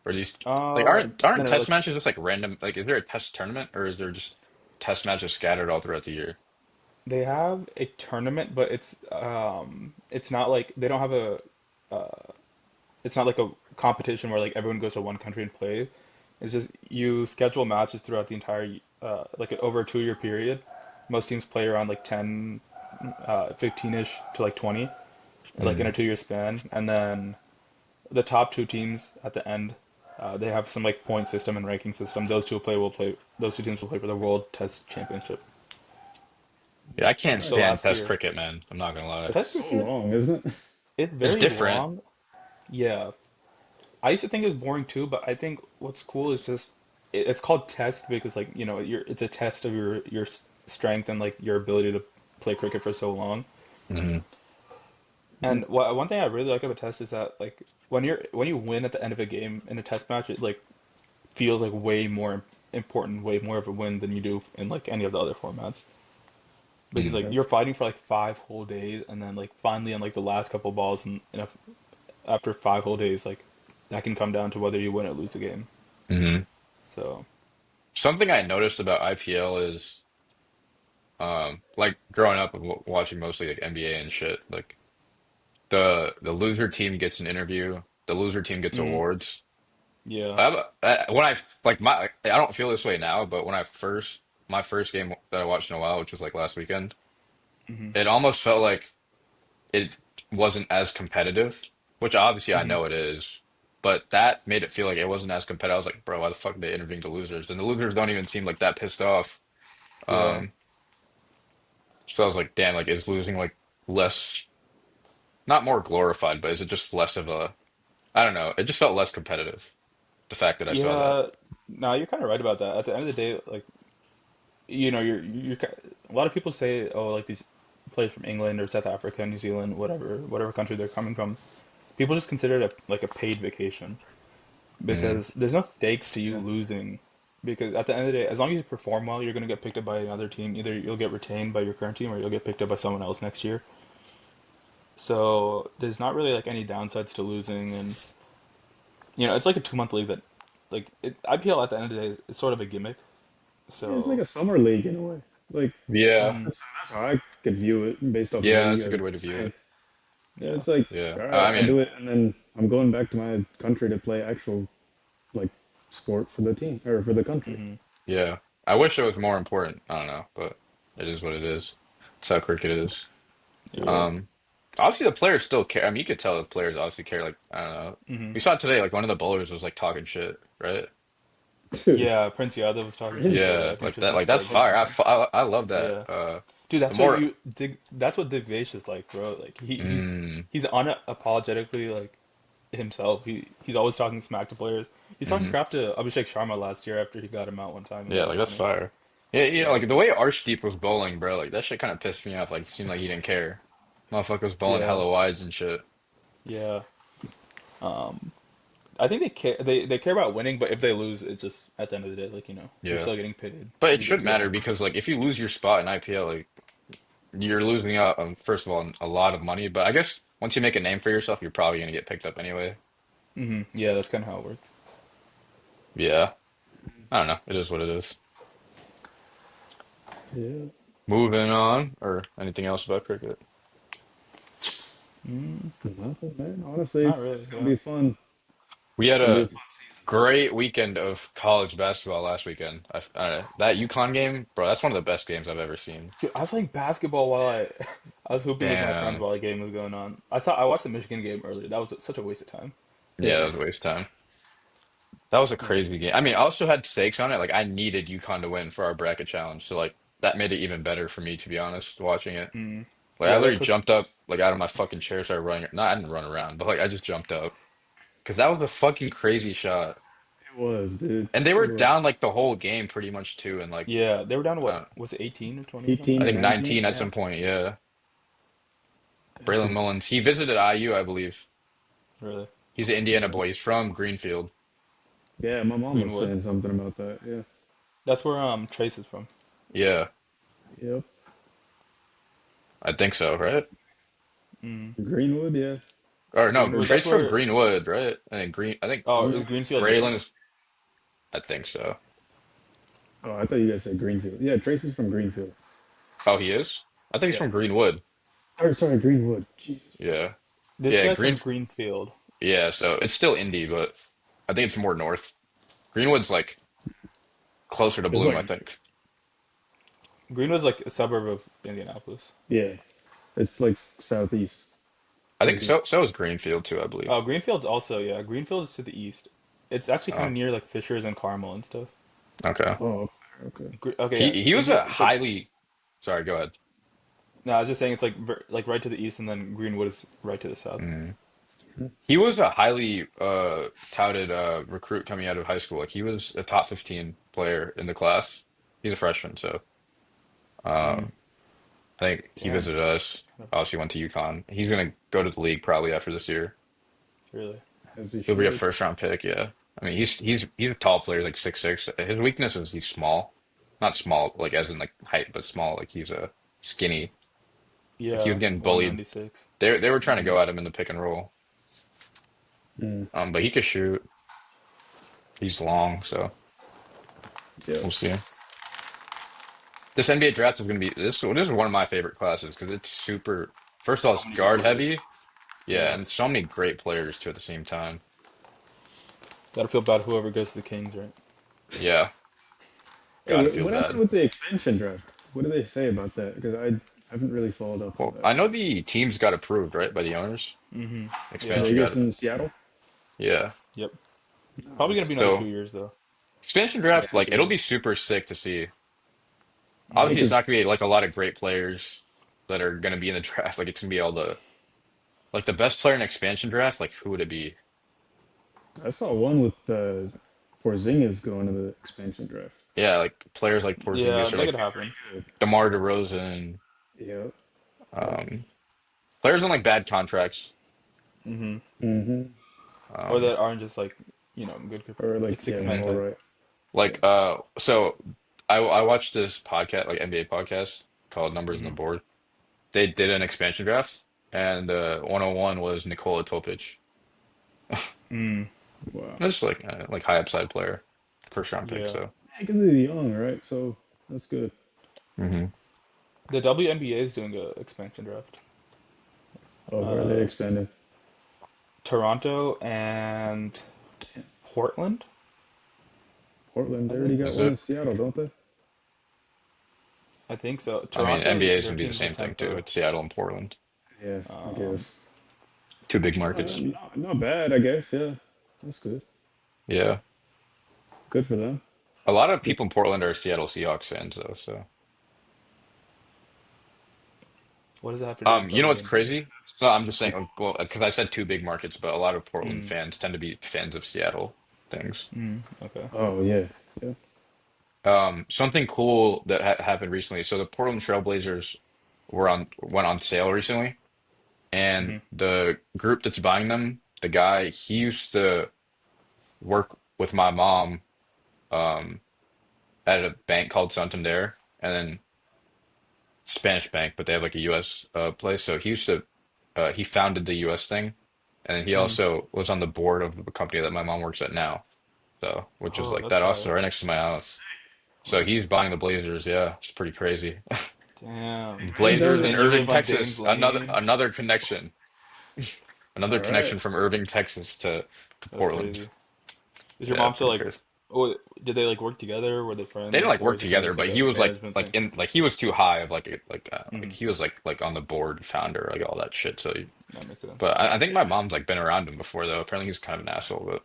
Or these like aren't No, no, test like matches just like random? Like, is there a test tournament or is there just test matches scattered all throughout the year? they have a tournament, but it's not like they don't have a it's not like a competition where like everyone goes to one country and play. It's just you schedule matches throughout the entire like over a 2 year period. Most teams play around like 10, 15-ish to like 20, like in Mm. a 2 year span, and then the top two teams at the end, they have some like point system and ranking system. Those two teams will play for the World Test Championship. Yeah, I can't So Nice. stand last test year, cricket, man. I'm not gonna lie. That's Test so cricket, long, isn't it? it's It's very different. long. Yeah, I used to think it was boring too, but I think what's cool is just it's called test because like it's a test of your strength and like your ability to play cricket for so long. Hmm. And one thing I really like about test is that like when you win at the end of a game in a test match, it like feels like way more important, way more of a win than you do in like any of the other formats. Because Mm. like you're fighting for like 5 whole days, and then like finally on like the last couple balls, and after 5 whole days, like that can come down to whether you win or lose the game. Hmm. So. Something I noticed about IPL is like growing up and watching mostly like NBA and shit, like the loser team gets an interview, the loser team gets Mhm. awards. Yeah. When I like I don't feel this way now, but when I first my first game that I watched in a while, which was like last weekend, Hmm. it almost felt like it wasn't as competitive, which obviously I Hmm. know it is, but that made it feel like it wasn't as competitive. I was like, bro, why the fuck are they interviewing the losers? And the losers don't even seem like that pissed off. Yeah. Um, so I was like, damn, like is losing like less, not more glorified, but is it just less of a, I don't know. It just felt less competitive, the fact that I saw that. Yeah. No, you're kind of right about that. At the end of the day, like a lot of people say, oh, like these players from England or South Africa, New Zealand, whatever country they're coming from. People just consider it like a paid vacation Mm, because there's no stakes to you Yeah. losing. Because at the end of the day, as long as you perform well, you're going to get picked up by another team. Either you'll get retained by your current team or you'll get picked up by someone else next year. So there's not really like any downsides to losing, and it's like a 2 month league that, like IPL at the end of the day is sort of a gimmick. Yeah, it's like So, a summer league in a way. Like yeah, mhm, that's how I could view it based off of what yeah, you that's a guys good were way to view saying. it. Yeah, yeah, it's like, Yeah, all right, I I do mean, it, and then I'm going back to my country to play actual like sport for the team or for the country. hmm, yeah. I wish it was more important. I don't know, but it is what it is. It's how cricket is. yeah, Yeah. Um, Obviously the players still care. I mean, you could tell the players obviously care. Like, I don't know. hmm, We saw it today. Like one of the bowlers was like talking shit, right? Dude, yeah. Prince Yadav was talking shit to Yeah, I think like that. Tristan Like that's Strug or fire. something. I love that. Yeah, dude, The that's what more, you dig. That's what Digvesh is like, bro. Like mm, he's unapologetically like himself. He's always talking smack to players. He's talking hmm. crap to Abhishek Sharma last year after he got him out one time. It Yeah, was like that's funny. fire. Yeah, Yeah, like the way Arshdeep was bowling, bro. Like that shit kind of pissed me off. Like it seemed like he didn't care. Motherfucker was bowling yeah, hella wides and shit. yeah. I think they care. They care about winning, but if they lose, it's just at the end of the day, like you're Yeah, still getting paid. but it You get should to go matter home. because like if you lose your spot in IPL, like you're losing out on first of all a lot of money. But I guess once you make a name for yourself, you're probably gonna get picked up anyway. Yeah, that's kind of how it works. Yeah. I don't know. It is what it is. Yeah, Moving on, or anything else about cricket? Mm, nothing, man. Honestly, not it's really. gonna Yeah. be fun. We It's had gonna be a a fun season. great weekend of college basketball last weekend. That UConn game, bro, that's one of the best games I've ever seen. Dude, I was playing basketball while I was hooping with my friends Damn. while the game was going on. I watched the Michigan game earlier. That was such a waste of time. Yeah, Yeah, that was a waste of time. That was a Like, crazy game. I mean, I also had stakes on it. Like, I needed UConn to win for our bracket challenge. So, like, that made it even better for me, to be honest, watching it. mm, Like, I yeah, that literally could. jumped up, like, out of my fucking chair, started running. No, I didn't run around, but, like, I just jumped up. Because that was a fucking crazy shot. it was, dude. And they It were down, was. like, the whole game pretty much, too. And, like, Yeah, they were down to what? uh, Was it 18 or 20 or something? 18 I or think 19. 19 at Yeah, some point, yeah. That's Braylon insane. Mullins, he visited IU, I believe. really. He's an Indiana Yeah, boy. He's from Greenfield. yeah. My mom was Greenwood. saying something about that. Yeah. That's where Trace is from. Yeah, Yep. I think so, right? Mm. Greenwood. Yeah. Or no, Greenwood. That's Trace from where. Greenwood, right? I think Oh, Isn't is that where Greenfield Tracy Braylon different? from? is, I think so. Oh, I thought you guys said Greenfield. Yeah, Tracy's from Greenfield. Oh, he is? I think he's Yeah. from Greenwood. Or sorry, Greenwood. Jesus Christ. Yeah. This Yeah, guy's from Greenfield. yeah, so it's still Indy, but I think it's more north. Greenwood's like closer to It's Bloom, like, I think. Greenwood's like a suburb of Indianapolis. yeah, it's like southeast, I think towards the. so is Greenfield too, I Oh, believe. Greenfield's also, yeah. Greenfield is to the east. It's actually kind Oh, of near like Fishers and Carmel and stuff. okay. Oh, okay. Okay, yeah. He was India. a It's like highly sorry, go ahead. no, I was just saying it's like like right to the east, and then Greenwood is right to the south. Mm. He was a highly touted recruit coming out of high school. Like he was a top 15 player in the class. He's a freshman, so Mm, um I think he damn, visited us. kind of Obviously went to UConn. He's gonna go to the league probably after this year. really. As he He'll be a should. first round pick, yeah. I mean he's a tall player, like 6'6". His weakness is he's small. Not small, like as in like height, but small, like he's a skinny. Like he Yeah, was getting bullied. 196. They were trying to go at him in the pick and roll. Mm, But he could shoot. He's long, so yeah. we'll see. This NBA draft is going to be this is one of my favorite classes because it's super. First of all, So it's many good guard players. heavy, yeah, Yeah, and so many great players too at the same time. gotta feel bad whoever goes to the Kings, right? Yeah, Hey, gotta feel what happened bad. with the expansion draft? What did they say about that? Because I haven't really followed up on Well, that. I know the teams got approved, right, by the owners. Mm-hmm. Yeah. Expansion Vegas got, and Seattle. yeah. Yep. Probably gonna be another So 2 years though. expansion Yeah, draft, like it'll 'cause- be super sick to see. yeah, Obviously, it's because not gonna be like a lot of great players that are gonna be in the draft. Like it's gonna be all the like the best player in expansion draft. Like who would it be? I saw one with Porzingis going to the expansion draft. Yeah, like players like Yeah, Porzingis or that like could happen. Good. DeMar DeRozan, Yeah. Yep. um, players on like bad contracts. Mm-hmm. Mm-hmm. Or Um, that aren't just like good, Or like like, yeah, six mhm. man all type. right. Yeah. Like so I watched this podcast, like NBA podcast called Numbers on the Mm-hmm. Board. They did an expansion draft, and 101 was Nikola Topic. Mm, Wow. That's like high upside player, first round pick. yeah. So Yeah, because he's young, right? So that's good. hmm The WNBA is doing a expansion draft. Oh, where are they Uh, expanding? Toronto and Portland, Portland. I They already think. got is one it? in Seattle, don't they? I think so. I mean, NBA is Their gonna be the team's in same thing too. Tampa. It's Seattle and Portland, Yeah, I Um, guess. two big markets. Not bad, I guess. Yeah, that's good. Yeah, Good for them. a lot of Good. people in Portland are Seattle Seahawks fans though. So. what does that have to do with You know what's WNBA? crazy? No, I'm just saying, like, well, because I said two big markets, but a lot of Portland Mm, fans tend to be fans of Seattle things. okay. Oh yeah, yeah. Something cool that ha happened recently. So the Portland Trailblazers went on sale recently, and Mm-hmm. the group that's buying them, the guy, he used to work with my mom um, at a bank called Santander, and then Spanish bank, but they have like a U.S. Place. So he founded the U.S. thing, and then he Mm-hmm. also was on the board of the company that my mom works at now. So, which is Oh, like that's that also fire. right next to my house. So Wow. he's buying the Blazers. Yeah, it's pretty crazy. Damn. I ain't done Blazers it. in And you Irving, live on Dames Texas. Another Lane. another connection. All Another right. connection from Irving, Texas to That's Portland. crazy. Is your Yeah, mom still pretty like? crazy. Oh, did they like work together? Were they They didn't friends, like or work is it kind of together, just like but a he was management like thing? in like he was too high of like Hmm. he was like on the board founder like all that shit. So, That makes sense. but I think my mom's like been around him before though. Apparently he's kind of an asshole,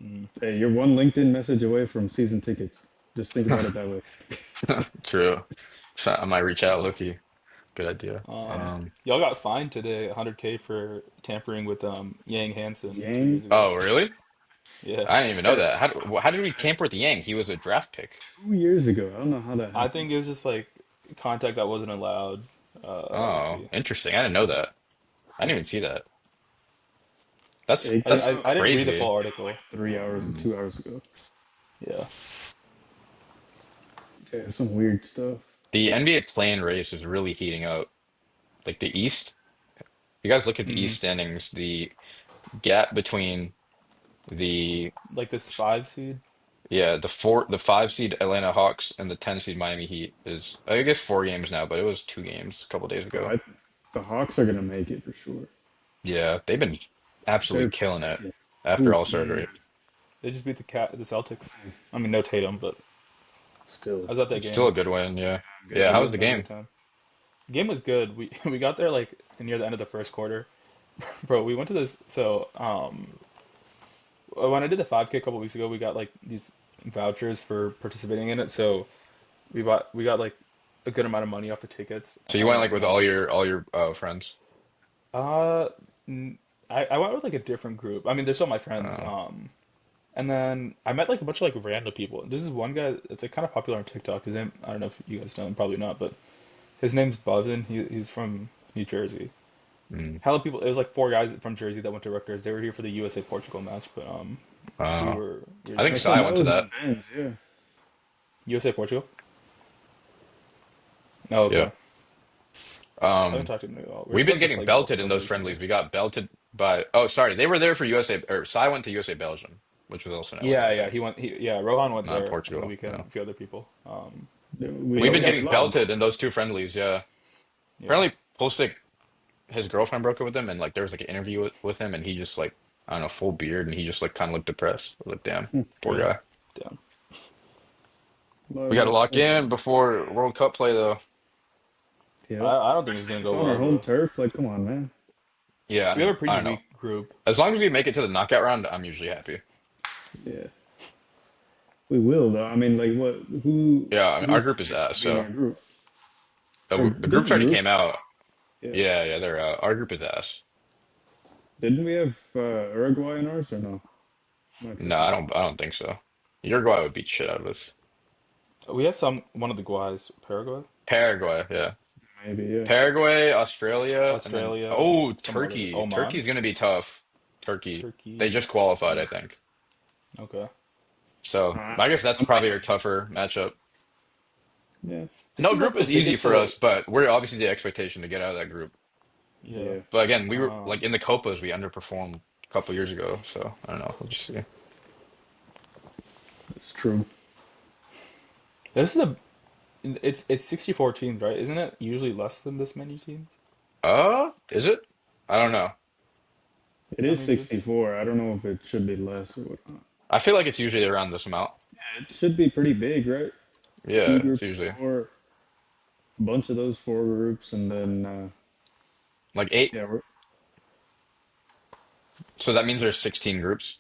Mm. Hey, you're one LinkedIn message away from season tickets. Just think about it that way. but true. So I might reach out, Loki. Good idea. Y'all got fined today, 100K for tampering with Yang Hansen 2 years Yang, ago. Oh, really? Yeah, I didn't even know that. yes, How did we tamper with the Yang? He was a draft pick. 2 years ago. I don't know how that I happened. think it's just like contact that wasn't allowed. Let's Oh, see. interesting. I didn't know that. I didn't even see that. That's It that's came I out didn't read the full crazy. article. 3 hours, Mm. 2 hours ago. Yeah. Yeah, some weird stuff. The NBA play-in race is really heating up. Like the East. You guys look at the Hmm. East standings, the gap between the Like this 5 seed. yeah, the 5 seed Atlanta Hawks and the 10 seed Miami Heat is I guess 4 games now, but it was 2 games a couple days Oh, ago. the Hawks are gonna make it for sure. Yeah, they've been absolutely They're killing it playing after hoop, All-Star man. break. They just beat the Celtics. I mean, no Tatum, but Still, I was at that It's still game. a good win, yeah. good Yeah, how Had was a the win. had a game? good time. The game was good. We we got there like near the end of the first quarter. Bro, we went to this. So when I did the 5K a couple weeks ago, we got like these vouchers for participating in it. So we got like a good amount of money off the tickets. So you went like with all your friends. Uh, n- I went with like a different group. I mean, they're still my friends. Uh, And then I met like a bunch of like random people. This is one guy that's like kind of popular on TikTok. His name, I don't know if you guys know him, probably not, but his name's Buzzin. He's from New Jersey. mm, Hella people. It was like four guys from Jersey that went to Rutgers. They were here for the USA Portugal match, but we uh, were we were I think just I Sai saw that went to was that. in Ben's. Yeah, USA Portugal. Oh, Yeah. okay. I haven't Um, talked to him in a while. We were we've been supposed to getting play golf a belted in couple those weeks ago. friendlies. We got belted by oh sorry, they were there for USA or Sai went to USA Belgium, which was also in Atlanta, Yeah, I yeah. think. Yeah, Rohan went Not there on the Portugal. weekend. No. A few other people. we But We've yeah, we been got we getting lost belted. belted both. in those two friendlies, yeah. Yeah. Apparently Pulisic, his girlfriend broke up with him and like there was like an interview with him and he just like I don't know, full beard and he just like kind of looked depressed. I was like, damn, poor Really? guy. Damn. We got to But lock in before World Cup play though. yep, I don't think it's especially gonna if it's go on our well, home bro. turf. Like, come on, man. Yeah, I We have mean, a pretty I don't know. weak group. As long as we make it to the knockout round, I'm usually happy. Yeah, we will though. I mean, like, what? Yeah, I mean, our Who's group is picked to ass, be in our so group? Our the did group's the already group came stage? out. Yeah. Yeah, they're our group is ass. Didn't we have Uruguay in ours or no? Am I No, tripping? I don't think so. Uruguay would beat shit out of us. We have one of the guys, Paraguay, Paraguay, yeah. Maybe, yeah. Paraguay, Australia, and then Australia, oh, some other Turkey. Oman, Turkey's gonna be tough. Turkey. They Turkey. just qualified, I Mm, think. okay. So Uh, I guess that's I'm probably thinking, our tougher matchup. yeah, This No is group like the is easy biggest for though. us, but we're obviously the expectation to get out of that group. Yeah. yeah, But again, we were like Um, in the Copas, we underperformed a couple years ago. So I don't know. We'll just see. it's true. this is a it's 64 teams, right? Isn't it usually less than this many teams? Is it? I don't know. It Some is years. 64. I don't know if it should be less or whatnot. I feel like it's usually around this amount. It should be pretty big, right? Two Yeah, it's groups of usually four, a bunch of those four groups, and then like 8. yeah, So that means there's 16 groups.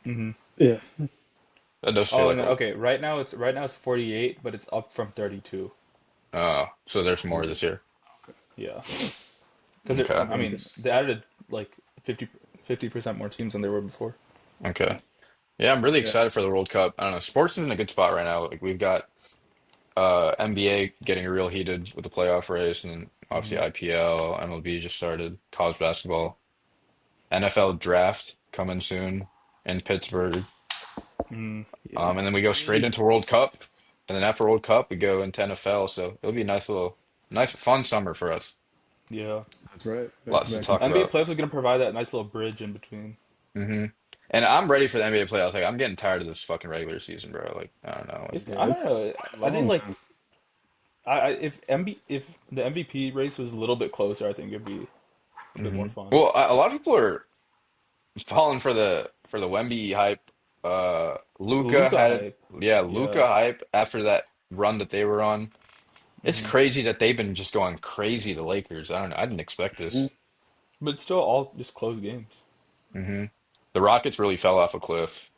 Hmm. yeah. That does feel Oh, like no, a okay. Right now it's 48, but it's up from 32. so there's more Ooh, this year. Yeah. Because Okay. I maybe mean, just they added like 50% more teams than there were before. Okay. Yeah, I'm really yeah. excited for the World Cup. I don't know. Sports is in a good spot right now. Like we've got NBA getting real heated with the playoff race, and then Hmm. obviously IPL, MLB just started, college basketball, NFL draft coming soon in Pittsburgh. Mm, Yeah. And then we go I straight mean, into World Cup, and then after World Cup we go into NFL. So it'll be a nice fun summer for us. yeah. that's right. Back to Lots to back. And talk NBA about. playoffs are gonna provide that nice little bridge in between. hmm And I'm ready for the NBA playoffs. Like I'm getting tired of this fucking regular season, bro. Like I don't know. Like, It's, Yeah, I don't it's know. I think long, like man. if the MVP race was a little bit closer, I think it'd be a bit more fun. Well, a lot of people are falling for the Wemby hype. The Luca Luca had hype, yeah, yeah. Luca hype after that run that they were on. It's Hmm. crazy that they've been just going crazy, the Lakers. I don't know. I didn't expect Mhm. this. But it's still all just close games. hmm The Rockets really fell off a cliff.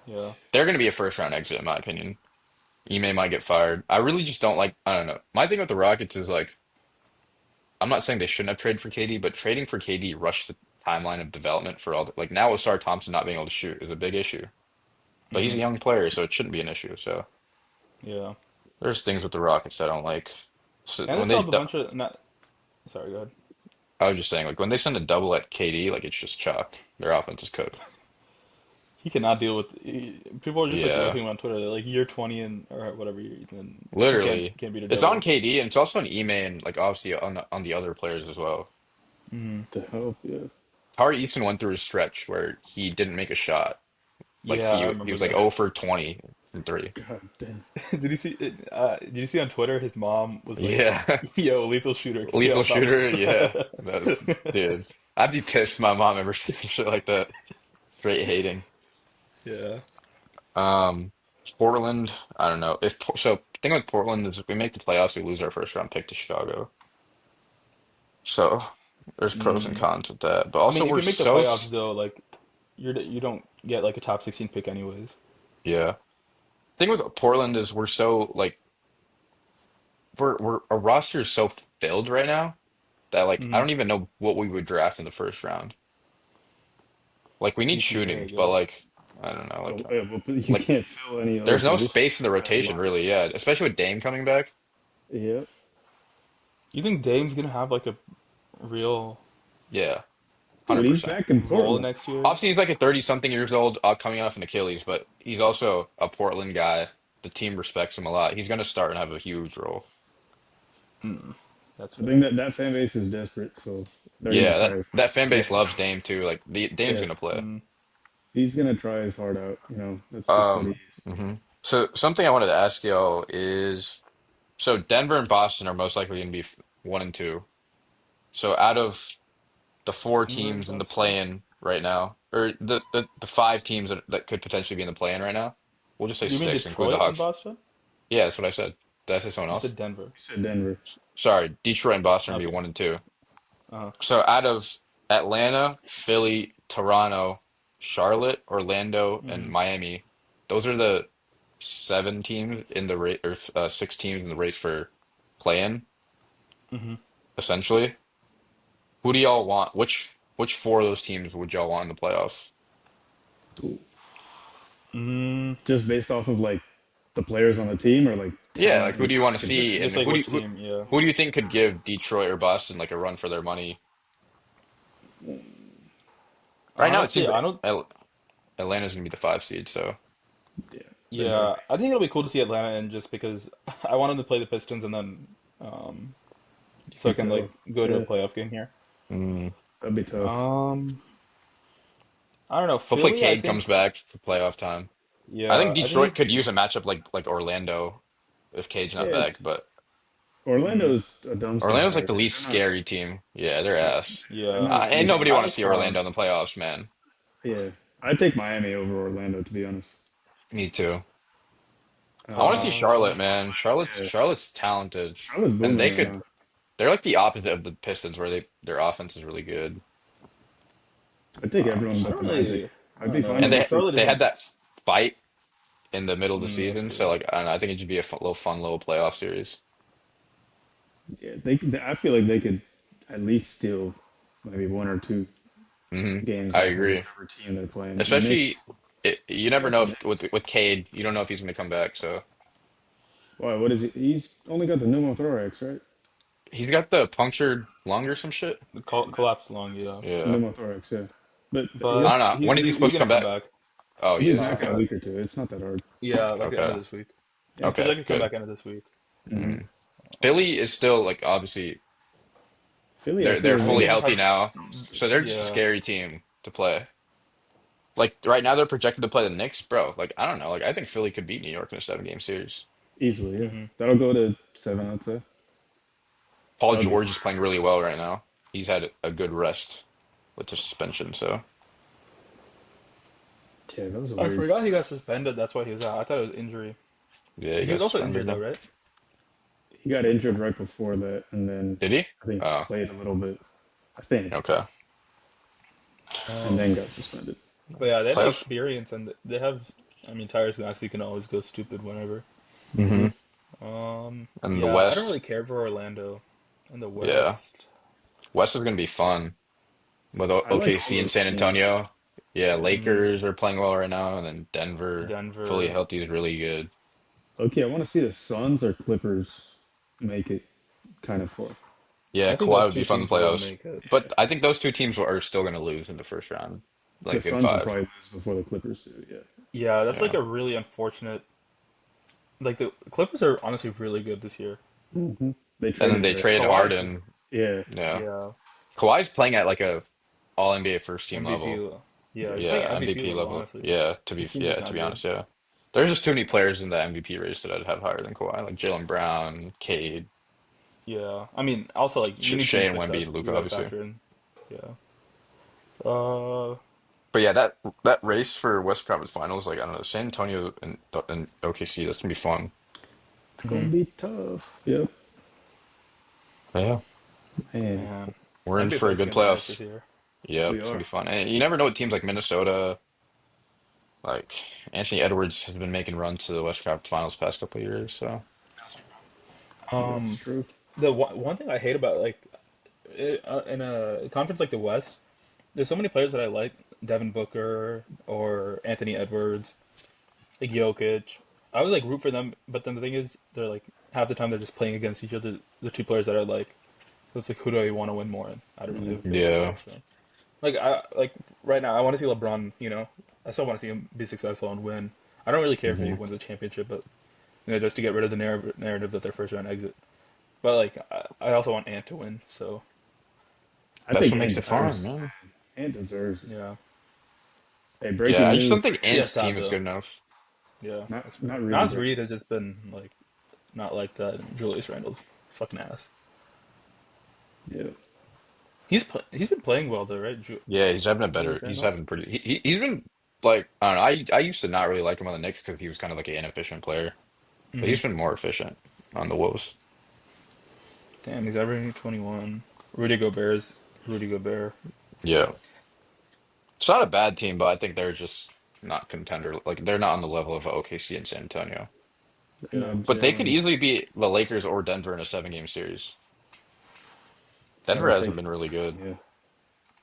Yeah. They're going to be a first round exit, in my opinion. Ime might get fired. I really just don't like. I don't know. My thing with the Rockets is like, I'm not saying they shouldn't have traded for KD, but trading for KD rushed the timeline of development for all the, like now with Star Thompson not being able to shoot is a big issue. But he's a Hmm. young player, so it shouldn't be an issue. So Yeah. there's things with the Rockets I don't like. So And they when still they, have a bunch of not. Sorry, go ahead. I was just saying, like when they send a double at KD, like it's just chalk. Their offense is cooked. He cannot deal with. People are just like Yeah, ripping him on Twitter, like year 20 and or whatever year he's in. He can't literally. can't beat a It's on double. KD and it's also on Ime and like obviously on the other players as well. Hmm. To help, yeah. Tari Eason went through a stretch where he didn't make a shot. Like Yeah, I he remember was like that. 0 for 20 from three. God damn. Did you see it? Did you see on Twitter his mom was like, Yeah. "Yo, lethal shooter, can you Lethal help out with shooter, this?" yeah. That was, dude. I'd be pissed if my mom ever said some shit like that. Straight hating. Yeah. Um, Portland, I don't know. So thing with Portland is if we make the playoffs, we lose our first round pick to Chicago. So there's pros and Mm. cons with that. But I also mean, if we're you make the so playoffs though, like you don't get like a top 16 pick anyways. yeah. Thing with Portland is we're so like we're our roster is so filled right now that like I Hmm. don't even know what we would draft in the first round. Like we need ETA, I shooting, but guess. like I don't know, Oh, yeah, but you like can't fill any other there's no position space in the at a rotation lot. really, yeah. Especially with Dame coming back. Yep. You think Dame's gonna have like a real Yeah, Dude, he's 100%. back in role Portland. next year? Obviously, he's like a 30 something years old, coming off an Achilles, but he's also a Portland guy. The team respects him a lot. He's going to start and have a huge role. Mm, that's I think fair. that fan base is desperate, so they're gonna Yeah, try that fan to get base him loves out. Dame too. Like Dame's Yeah, going to play. Mm. he's gonna try his heart out. That's just what he Um, is. So something I wanted to ask y'all is, so Denver and Boston are most likely going to be 1 and 2. So out of the four Denver, teams in the Boston. play-in right now, or the five teams that could potentially be in the play-in right now, we'll just say You mean six, include the Detroit and Hawks. Boston? Yeah, that's what I said. Did I say someone You else? said Denver. You said Denver. Sorry, Detroit and Boston would be Okay. 1 and 2. Uh-huh. So out of Atlanta, Philly, Toronto, Charlotte, Orlando, and Hmm. Miami, those are the seven teams in the race, or six teams in the race for play-in, Hmm. essentially. Who do y'all want? Which four of those teams would y'all want in the playoffs? Mm, Just based off of like the players on the team or like Yeah, talent like who and do you want to package. see, just and like which team? Yeah. who do you think could give Detroit or Boston like a run for their money? Right now, it Honestly, seems I like don't. Atlanta's gonna be the 5 seed. So Yeah, they're better. Yeah, I think it'll be cool to see Atlanta in just because I want them to play the Pistons and then so I Keep can like going. go to a Yeah, playoff game here. mm, that'd be tough. Um, I don't know. hopefully Philly, I Cade comes think. back for playoff time. I think Yeah, I think Detroit he's. could use a matchup like Orlando if Cade's not Yeah, back, but Mm, Orlando's a dumpster Orlando's like fire, the dude. least scary team. Yeah, they're ass. They're yeah, not Ain't anything nobody I want to think. see Orlando in the playoffs, man. Yeah, I'd take Miami over Orlando to be honest. Me too. I want to see Um, Charlotte, Uh, man. yeah, Charlotte's talented, Charlotte's and booming right now. they're like the opposite of the Pistons, where their offense is really good. I'd take everyone I but don't the Magic. really. I I'd don't be know. fine I And with the think they Charlotte Sixers. they had is. that fight in the middle of the That's season, so true. like I don't know, I think it should be a fun little playoff series. Yeah, I feel like they could at least steal maybe one or two games I off of agree. whatever team they're playing. And Especially, you they never got know the if Knicks. with Cade, you don't know if he's going to come back. So Why? What is he? He's only got the pneumothorax, right? he's got the punctured lung or some shit. The That collapse long, yeah. Yeah, pneumothorax, yeah. But I But don't know. When is he he's supposed to gonna come come back? back. Oh, he'll he be is. back in a Okay, week or two. It's not that hard. Yeah, like the end of okay, this week. He's Yeah. okay, projected to come good. back end of this week. hmm Philly is still like obviously Philly, I feel they're like I think fully they they. just healthy have. now, so they're just a Yeah. scary team to play. Like right now they're projected to play the Knicks, bro. Like I don't know. Like I think Philly could beat New York in a 7 game series. Easily, yeah. Hmm. That'll go to 7, I'd say. Paul That would be George fire is playing for really us. well right now. He's had a good rest with the suspension, so Yeah, that was a I weird. forgot he got suspended. That's why he was out. I thought it was injury. yeah, he He was got also injured suspended though, now. right? He got injured right before that, and then Did he? I think Oh, played a little bit. I think, okay. and then Um, got suspended. but yeah, they have Playoffs. experience and they have. I mean, Tyrese Maxey can always go stupid whenever. Mm-hmm. And the Yeah, I don't really West, care for Orlando in the yeah, West. West is gonna be fun with I like all OKC and those San teams. Antonio. Yeah, Yeah. Hmm. Lakers are playing well right now, and then Denver fully Denver. healthy is really good. Okay, I want to see the Suns or Clippers make it kind of far. Yeah, I think Kawhi those would be two fun in the teams will playoffs, make it. but I think those two teams are still gonna lose in the first round, The like in Suns will five. probably lose before the Clippers do. Yeah. Yeah, that's like Yeah, a really unfortunate. Like the Clippers are honestly really good this year. They and then traded they their. trade Kawhi's just Harden. Yeah. Yeah, yeah Kawhi's playing at like a All NBA first team MVP. level. Yeah, he's playing Yeah, MVP MVP level. level. Honestly, Yeah, his team's yeah, just to not be good. honest, yeah. There's just too many players in the MVP race that I'd have higher than Kawhi, like Jalen Brown, Cade, Yeah, I mean, also like you need team Shea and Wemby, success. and You Luka, got to obviously. factor in. Yeah. Uh, But yeah, that race for West Conference Finals, like I don't know, San Antonio and OKC, that's gonna be fun. It's gonna mhm. be tough. Yep. Yeah, Man, Man, we're in NBA for a plays are good gonna be nice this playoffs. year. Yep, we it's gonna be are. fun. And you never know with teams like Minnesota, like Anthony Edwards has been making runs to the West Conference Finals past couple of years, so That's Um, true. the one thing I hate about like in a conference like the West, there's so many players that I like, Devin Booker or Anthony Edwards, like Jokic. I was like root for them, but then the thing is, they're like half the time they're just playing against each other. The two players that I like, so it's like who do I want to win more? And I don't really have a favorite yeah. player. So like I like right now, I want to see LeBron. I still want to see him be successful and win. I don't really care if he Hmm. wins a championship, but just to get rid of the narrative that they're first round exit. But like I also want Ant to win. So I That's think what makes Ant it fun, deserves man. it. Ant deserves it. yeah, Hey, Yeah, breaking I just news. don't think he has Ant's team talent is though. good enough. Yeah, Not that's fair. not really Nas breaking. Reed has just been like not like that. And Julius Randle's fucking ass. Yeah. He's been playing well though, right? Yeah, he's having a better. Julius He's Randle. having pretty. He's been like I don't know. I used to not really like him on the Knicks because he was kind of like an inefficient player, but Hmm. he's been more efficient on the Wolves. Damn, he's averaging 21. Rudy Gobert's Rudy Gobert. Yeah, it's not a bad team, but I think they're just not contender. Like they're not on the level of OKC and San Antonio. They're Yeah. not But they could gelling. easily beat the Lakers or Denver in a 7 game series. I Denver don't hasn't think been really it's. good. Yeah.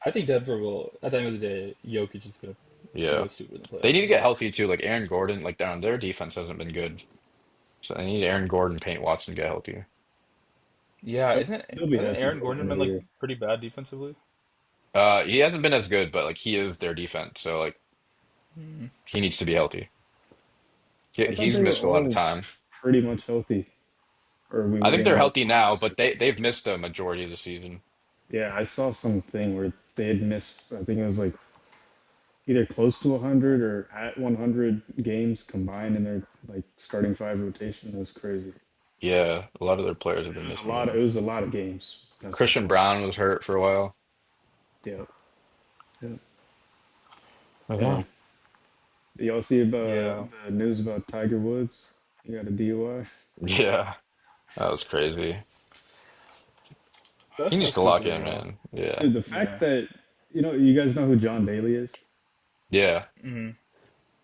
I think Denver will. At the end of the day, Jokic is gonna Yeah, go stupid in the they playoffs need to get anyway. healthy too. Like Aaron Gordon, like down their defense hasn't been good, so they need Aaron Gordon, Paint Watson to get healthy. Yeah, They'll, isn't they'll be hasn't healthy Aaron by the Gordon end of been the like year. pretty bad defensively? He hasn't been as good, but like he is their defense, so like he needs to be healthy. I thought He's they were missed a lot of all time. pretty much healthy, or we I were think getting they're a little healthy slow now, last but year. they've missed a majority of the season. Yeah, I saw something where they had missed. I think it was like either close to 100 or at 100 games combined in their like starting five rotation. It was crazy. Yeah, a lot of their players have It been was a missing lot. It time. was a lot of games. Christian Basketball. Brown was hurt for a while. Yeah. Yeah. Oh, yeah. Man, y'all see about Yeah, the news about Tiger Woods? He got a DUI. Yeah, that was crazy. He that's so needs to lock stupid, in, bro. man. Yeah. Dude, the fact Yeah. that you guys know who John Daly is. Yeah. Hmm.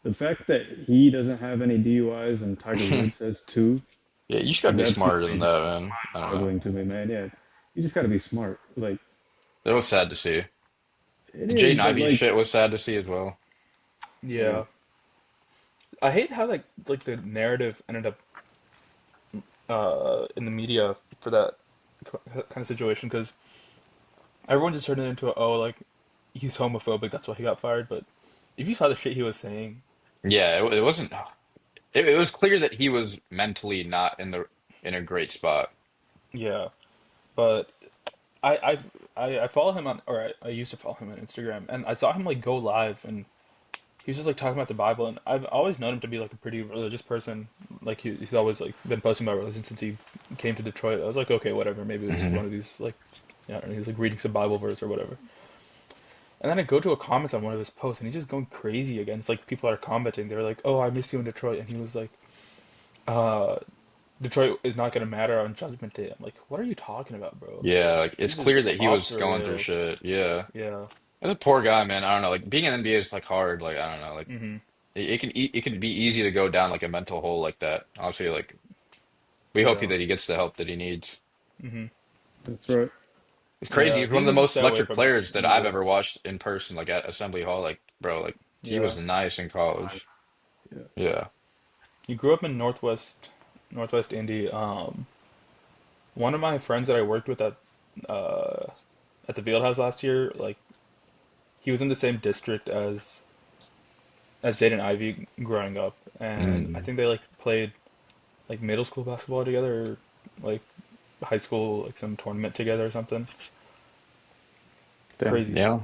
The fact that he doesn't have any DUIs and Tiger Yeah, Woods has two you just gotta is be smarter than absolutely that, just man. I don't know. mind-boggling to me, man. Yeah, you just got to be smart. Like It was sad to see. it The is, Jaden but Ivey like shit was sad to see as well. yeah, Yeah. I hate how like the narrative ended up in the media for that kind of situation because everyone just turned it into like he's homophobic, that's why he got fired. But if you saw the shit he was saying, Yeah, it wasn't. It was clear that he was mentally not in a great spot. yeah. But I follow him on, or I used to follow him on Instagram, and I saw him like go live and he was just like talking about the Bible, and I've always known him to be like a pretty religious person. Like he's always like been posting about religion since he came to Detroit. I was like, okay, whatever. Maybe it was Hmm. one of these like, yeah, I don't know, he's like reading some Bible verse or whatever. And then I go to a comments on one of his posts, and he's just going crazy against like people that are commenting. They're like, "Oh, I miss you in Detroit," and he was like, uh, "Detroit is not gonna matter on Judgment Day." I'm like, "What are you talking about, bro?" Yeah, like it's He's just clear that he off was the going through rails. shit. Yeah. Yeah. As a poor guy, man, I don't know. Like being in NBA is like hard. Like I don't know. Like Mm-hmm. it can be easy to go down like a mental hole like that. Obviously, like we hope Yeah. that he gets the help that he needs. Mm-hmm. That's right. It's crazy. Yeah. He's He one of just the needs to most stay away electric from it. players that I've Yeah. ever watched in person, like at Assembly Hall. Like, bro, like he Yeah. was nice in college. Yeah. Yeah. He grew up in Northwest Indy. One of my friends that I worked with uh at the field house last year, like he was in the same district as Jaden Ivey growing up, and I Mm. think they like played like middle school basketball together, or like high school like some tournament together or something. Damn. Crazy. Yeah.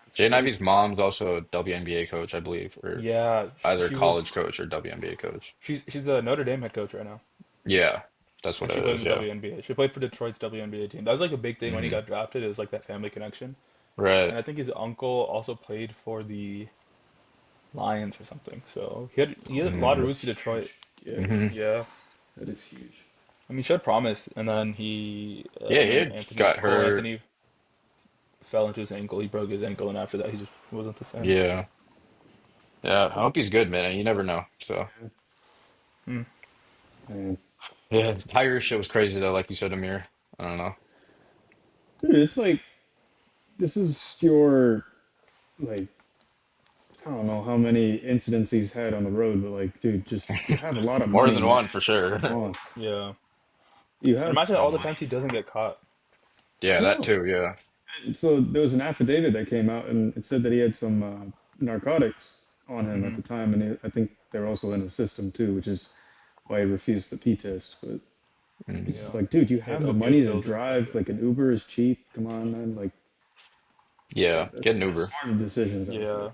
That's Jaden crazy. Ivey's mom's also a WNBA coach, I believe, or Yeah, either she was. college coach or WNBA coach. She's a Notre Dame head coach right now, Yeah, that's what and it she played in is. the Yeah. WNBA. She played for Detroit's WNBA team. That was like a big thing when he Hmm. got drafted. It was like that family connection, Right. and I think his uncle also played for the Lions or something. So he had a lot of Mm. roots That's to Detroit. huge. Yeah. Hmm. Yeah, That is huge. I mean, he showed promise, and then Yeah, he had Anthony got Cole hurt. Anthony fell into his ankle. He broke his ankle, and after that, he just wasn't the same. Yeah. Yeah. I hope he's good, man. You never know. So, Yeah. Hmm. Man. yeah, Tiger shit was crazy though, like you said, Amir. I don't know. Dude, it's like this is your like I don't know how many incidents he's had on the road, but like, dude, just you have a lot of More money, than man. one for sure. Come on, Yeah, you and have imagine all the money. times he doesn't get caught. Yeah, I that know. too. Yeah. So there was an affidavit that came out, and it said that he had some narcotics on him at Hmm. the time, and I think they're also in his system too, which is why he refused the P test. But it's Mm. just Yeah, like, dude, you he had have the money opiate to pills and stuff. drive. Like an Uber is cheap. Come on, man. Like Yeah, get an there's Uber. smarter decisions out there. Yeah,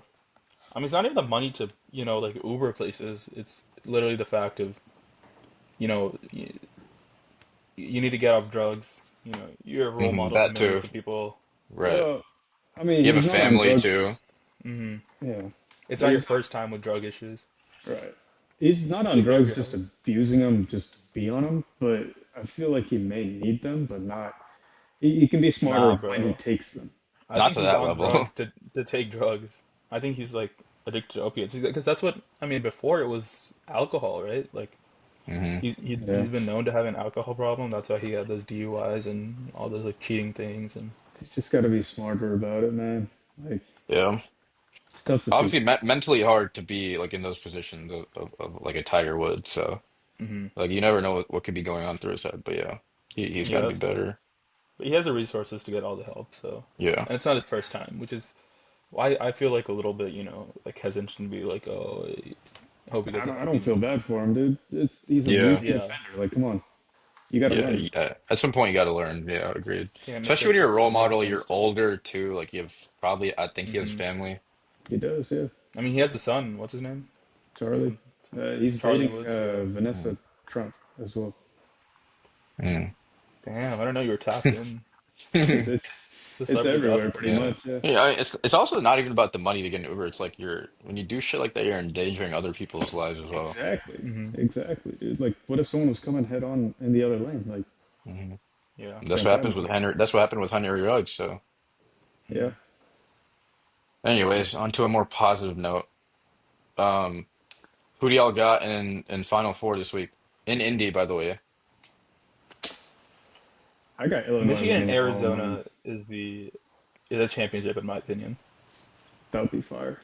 I mean, it's not even the money to like Uber places. It's literally the fact of you need to get off drugs. You're a role Hmm. model to That too. millions of people. Right. Well, I mean, You have a he's not on family drugs. too. Hmm. Yeah, It's but not your he's first time with drug issues. right. He's not on Take care of drugs your just health. abusing them, just to be on them, but I feel like he may need them, but not. He can be Nah, smarter when he bro. takes them. I Not think to he's that on level. drugs to take drugs. I think he's like addicted to opiates because that's what I mean. Before it was alcohol, right? Like Hmm. Yeah, he's been known to have an alcohol problem. That's why he had those DUIs and all those like cheating things. And he's just got to be smarter about it, man. Like Yeah. it's tough to see. Obviously, me mentally hard to be like in those positions of like a Tiger Woods. So hmm like you never know what could be going on through his head. But yeah, he's got yeah, to be that's fair. better. But he has the resources to get all the help. So Yeah. and it's not his first time, which is why I feel like a little bit like hesitant to be like, oh, I hope he I doesn't don't. I like don't feel bad for him, dude. He's a Yeah. repeat yeah, offender. Like, come on, you got to Yeah. learn. Yeah. At some point, you got to learn. Yeah. Agreed. can't Especially when you're a role make the model, same you're mistake. older too. Like you have probably, I think he has Hmm. family. He does, yeah. I mean, he has a son. What's his name? Charlie. Some He's Charlie dating Woods. Yeah. Vanessa Trump as well. Mm. Damn, I don't know you were tapped in. It's It's a it's celebrity everywhere gossip. pretty Yeah. much. Yeah. Yeah, it's also not even about the money to get an Uber. It's like you're when you do shit like that, you're endangering other people's lives as well. Exactly. Hmm. Exactly, dude. Like, what if someone was coming head on in the other lane? Like, Hmm. Yeah. That's what can't happens happen with to you. Henry. That's what happened with Henry Ruggs. So, Yeah. Hmm. anyways, on to a more positive note. Um, who do y'all got in Final Four this week? In Indy, by the way. I got Illinois Michigan and winning it all, man. Arizona is a championship in my opinion. That would be fire.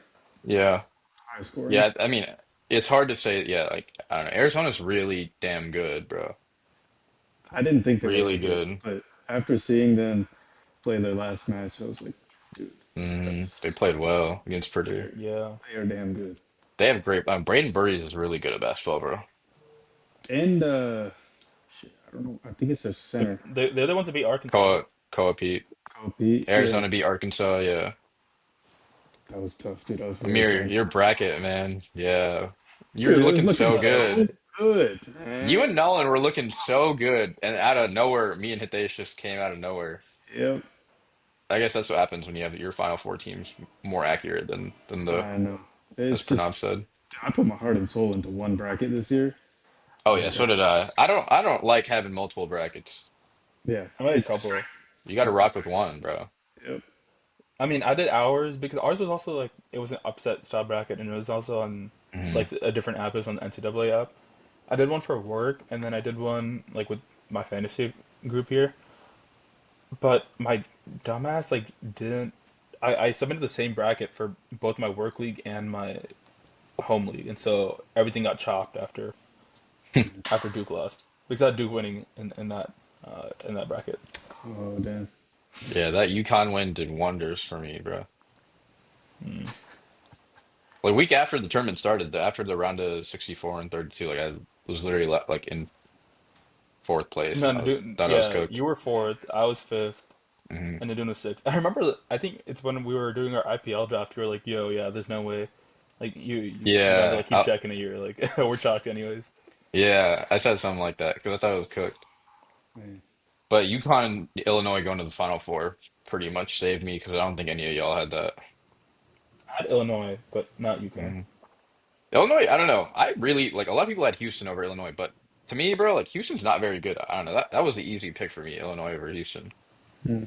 Yeah, High scoring. yeah. I mean, it's hard to say. Yeah, like I don't know. Arizona's really damn good, bro. I didn't think they were Really any good, good. but after seeing them play their last match, I was like, dude, They that's pdon't well against Purdue. they're Yeah. they are damn good. They have great. Braden Burries is really good at basketball, bro. And shit, I don't know. I think it's their center. They're the ones that beat Arkansas, right? Koa Pete. Kobe. Yeah. Arizona beat Arkansas. Yeah. That was tough, dude. I was really Amir, praying your for us. bracket, man. Yeah. You're Dude, it was looking looking so Uh, so good. good, You man. and Nolan were looking so good, and out of nowhere, me and Hitesh just came out of nowhere. Yep, I guess that's what happens when you have your final four teams more accurate than the I know. as It's Pranav just said. I put my heart and soul into one bracket this year, Oh and yeah, I so got did I. I don't like having multiple brackets. yeah. I made a It's couple. distracting. You got to It's rock with distracting. one, bro. Yep. I mean, I did ours because ours was also like it was an upset style bracket, and it was also on Hmm. like a different app. It was on the NCAA app. I did one for work, and then I did one like with my fantasy group here. But my dumbass like didn't. I submitted the same bracket for both my work league and my home league, and so everything got chopped after Duke lost because I had Duke winning in that bracket. Oh damn. Yeah, that UConn win did wonders for me, bro. Like week after the tournament started, after the round of 64 and 32, like I was literally like in fourth place, No, and thought I was yeah, cooked. you were fourth, I was fifth, Hmm. and Nadune was sixth. I remember. I think it's when we were doing our IPL draft. You were like, "Yo, yeah, there's no way." Like you had to Yeah, like keep checking it. You're like, "We're chalked anyways." yeah, I said something like that because I thought it was cooked. Man. But UConn and Illinois going to the Final Four pretty much saved me because I don't think any of y'all had that. I had Illinois, but not UConn. Hmm. Illinois, I don't know. I really like a lot of people had Houston over Illinois, but to me, bro, like Houston's not very good. I don't know. That was the easy pick for me, Illinois over Houston. Hmm.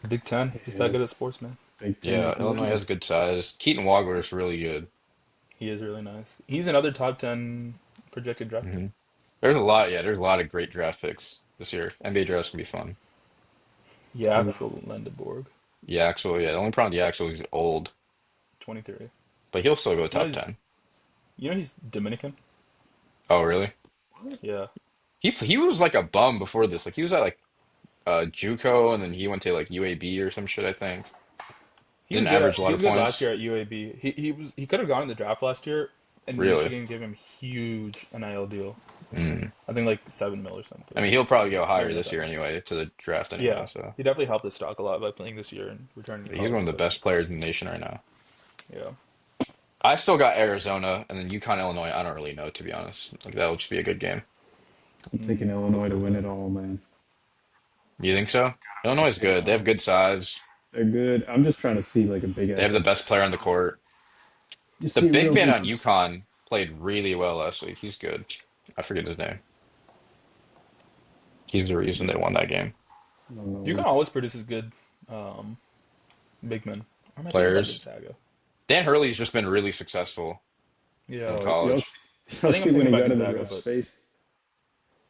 Big Ten, he's that Yeah, good at sports, man. Big Ten Yeah, Illinois representing. has good size. Keaton Wagler is really good. He is really nice. He's another top 10 projected draft pick. Hmm. There's a lot, yeah, there's a lot of great draft picks this year. NBA draft's gonna be fun. Yeah, I love. Axel Lendeborg, Yaxel, yeah, the only problem with Yaxel is old, 23. but he'll still go You know top he's 10. he's Dominican. Oh, really? Yeah, He was like a bum before this. Like he was at like JUCO and then he went to like UAB or some shit, I think. Didn't average a he lot was of good last points. year at UAB. He could have gone in the draft last year, and Really. Michigan gave him huge NIL deal. Mm. I think like 7 mil or I something. mean, he'll probably go Maybe higher not this that year much. anyway to the draft anyway. Yeah, So he definitely helped the stock a lot by playing this year and returning to he's one college. of the But best players in the nation right now. yeah, I still got Arizona and then UConn, Illinois. I don't really know to be honest. Like that will just be a good game. I'm taking Illinois to win it all, man. You think so? Illinois is good. They Yeah, have good size. they're good. I'm just trying to see like a big They have ass the best contested player on the battle. court. Just The see big real man on defense. UConn played really well last week. He's good. I forget his name. He's the reason they won that game. I don't know UConn him. always produces good um, big men. Or am I thinking about Players. Gonzaga? Dan Hurley's just been really successful in Yeah, Y'all, college. I y'all think I'm see when thinking he about got in the Gonzaga, ref's but face?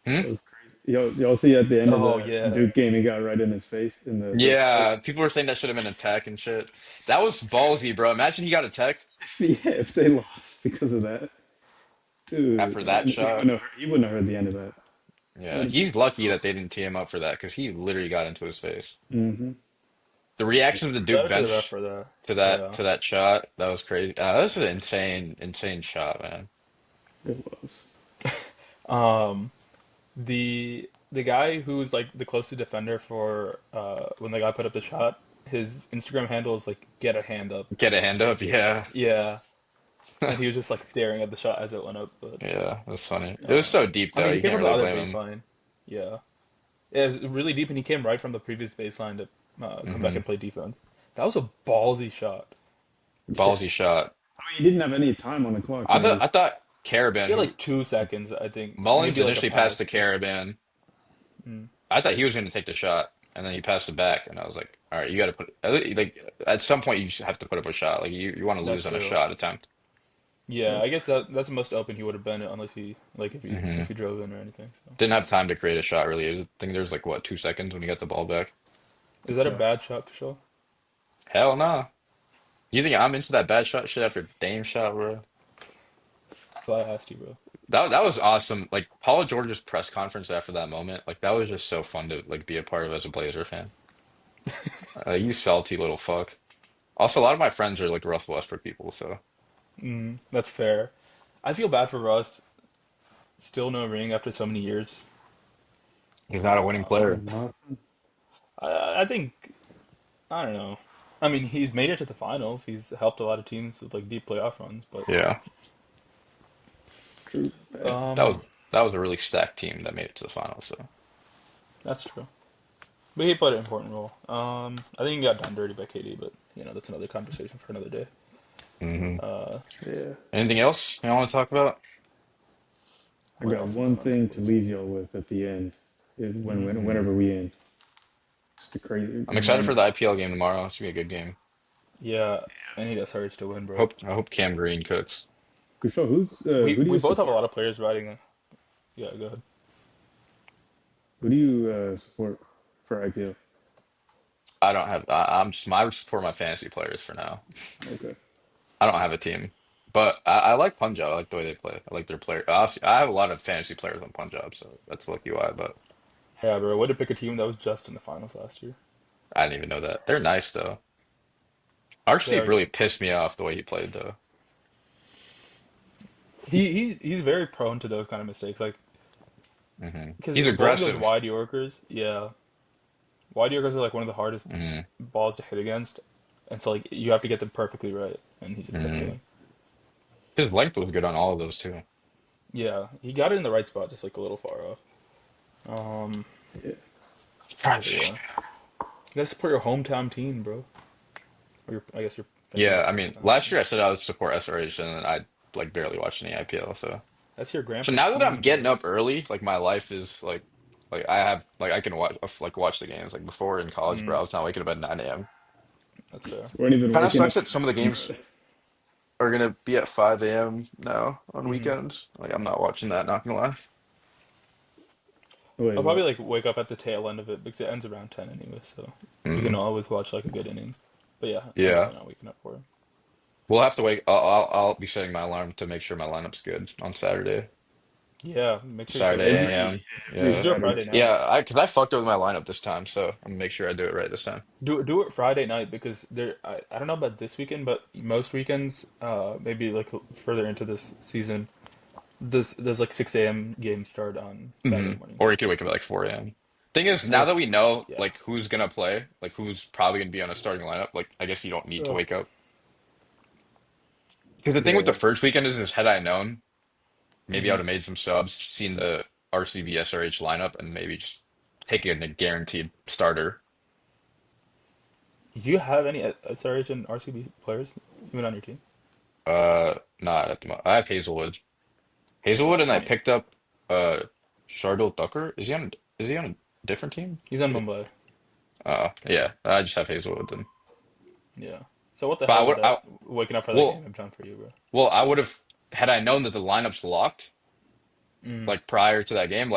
Hmm? That was crazy. Y'all see at the end of oh the yeah, Duke game, he got right in his face, in the ref's Yeah, face. people were saying that should have been a tech and shit. That was ballsy, bro. Imagine he got a tech Yeah, if they lost because of that, dude, after that shot. he wouldn't have heard the end of that. That Yeah, would have been he's lucky so that they sick. didn't tee him up for that because he literally got into his face. Mm-hmm. The reaction of the shout Duke out to the ref bench for that. to that Yeah. to that shot, that was crazy. That was an insane, insane shot, man. It was. Um, the guy who's like the closest defender for when the guy put up the shot, his Instagram handle is like get a hand up. Get a hand up, yeah. Yeah, and he was just like staring at the shot as it went up. But Yeah, that's funny. It was uh, so deep I though, mean, he you came can't from the really other blame him. baseline. Yeah, it was really deep, and he came right from the previous baseline to come back Hmm. and play defense. That was a ballsy shot. Yeah. Ballsy shot. I mean, he didn't have any time on the clock, I and it thought I was. thought He Caravan, had who like 2 seconds, I think, Mullins maybe like a initially passed pass, to but Caravan. mm, I thought he was going to take the shot, and then he passed it back, and I was like, all right, you got to put like at some point you just have to put up a shot. Like you want to that's lose on a true. shot attempt. Yeah, I guess that's the most open he would have been unless he like Hmm. if he drove in or anything. So Didn't have time to create a shot really. I think there was like what 2 seconds when he got the ball back. is that a Yeah. bad shot to show? Hell no. You think I'm into that bad shot shit after Dame shot, bro? That's why I asked you, bro. That was awesome. Like Paul George's press conference after that moment, like that was just so fun to like be a part of as a Blazer fan. You salty little fuck. Also, a lot of my friends are like Russell Westbrook people, so That's fair. I feel bad for Russ. Still no ring after so many years. he's not a winning player. Nothing. I think I don't know. I mean, he's made it to the finals. He's helped a lot of teams with like deep playoff runs, but Yeah, True. Bad. that was um, that was a really stacked team that made it to the finals. So that's true. But he played an important role. I think he got done dirty by KD, but that's another conversation for another day. hmm Uh, Yeah. anything else you want to talk about? I what got else is one going on in thing to sports? leave y'all with at the end, whenever we end. Just a crazy I'm excited for reminder. the IPL game tomorrow. It's gonna be a good game. Yeah, I need SRH to win, bro. I hope Cam Green cooks. Kushal, We who do we you both have a support? lot of players riding. Yeah, go ahead. Who do you support for IPL? I don't have. I'm just I support my fantasy players for now. Okay. I don't have a team, but I like Punjab. I like the way they play. I like their player. Obviously, I have a lot of fantasy players on Punjab, so that's lucky why. But Yeah, bro. Way to pick a team that was just in the finals last year. I didn't even know that. They're nice though. They Arshdeep are really good. pissed me off the way he played though. He's very prone to those kind of mistakes, like because He's bowling those aggressive. wide Yorkers. Yeah, wide Yorkers are like one of the hardest hmm balls to hit against, and so like you have to get them perfectly right, and he just kept hmm failing. His length was good on all of those too. Yeah, he got it in the right spot, just like a little far off. Um, Yeah. but yeah, you gotta support your hometown team, bro. Or I guess your Yeah, family's I mean, hometown last team. year I said I would support SRH, and then I like barely watched any IPL. That's your So grandpa's now that I'm team, getting bro. up early, like my life is like I have like I can watch the games. Like before in college, bro, Mm, I was not waking up at 9 a.m. that's fair. Weren't even Kind of waking up sucks that some of the games at are gonna be at 5 a.m. now on Hmm. weekends. Like I'm not watching that, not gonna lie. Wait, I'll probably what? like wake up at the tail end of it because it ends around 10 anyway, so you can Mm, always watch like a good innings. But yeah, I'm yeah, definitely not waking up for it. we'll have to wait. I'll be setting my alarm to make sure my lineup's good on Saturday. Yeah, make sure you set it Saturday up every right. a.m. every Just Yeah, do it Friday Saturday. night. yeah. Because I fucked up with my lineup this time, so I'm gonna make sure I do it right this time. Do it Friday night because I don't know about this weekend, but most weekends, maybe like further into this season, there's like 6 a.m. games start on Saturday mornings. Or you could wake up at like 4 a.m. Thing is, Or now that we know yeah. like who's gonna play, like who's probably gonna be on a starting lineup, like I guess you don't need to Oh. wake up. Because the thing with the Yeah. first weekend is had I known, maybe I would Hmm. have made some subs, seen the RCB SRH lineup, and maybe just taken a guaranteed starter. Do you have any SRH and RCB players even on your team? Not at the moment. I have Hazelwood. Hazelwood, Oh, and I I mean, picked up Shardul Tucker. Is he on a different team? he's on Mumbai. Yeah, I just have Hazelwood then. Yeah. So what the But hell would that I waking up for that game well have done for you, bro? I would have had I known that the lineup's locked, Mm. like prior to that game,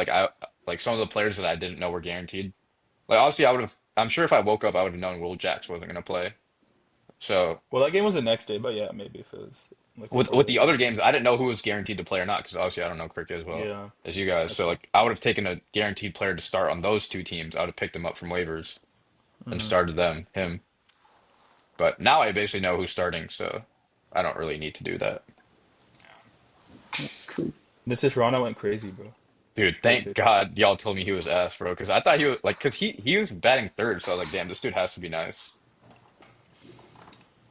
like some of the players that I didn't know were guaranteed. Like obviously I would have I'm sure if I woke up I would have known Will Jacks wasn't gonna play. So Well, that game was the next day, but yeah, maybe if it was like with before the then. other games I didn't know who was guaranteed to play or not because obviously I don't know cricket as well Yeah, as you guys. that's So true. like I would have taken a guaranteed player to start on those two teams. I would have picked him up from waivers and Hmm. started him. But now I basically know who's starting, so I don't really need to do that. That's true. Nitish Rana went crazy, bro. Dude, Great thank pitcher. God y'all told me he was ass, bro. Because I thought he was like, because he was batting third, so I was like, damn, this dude has to be nice.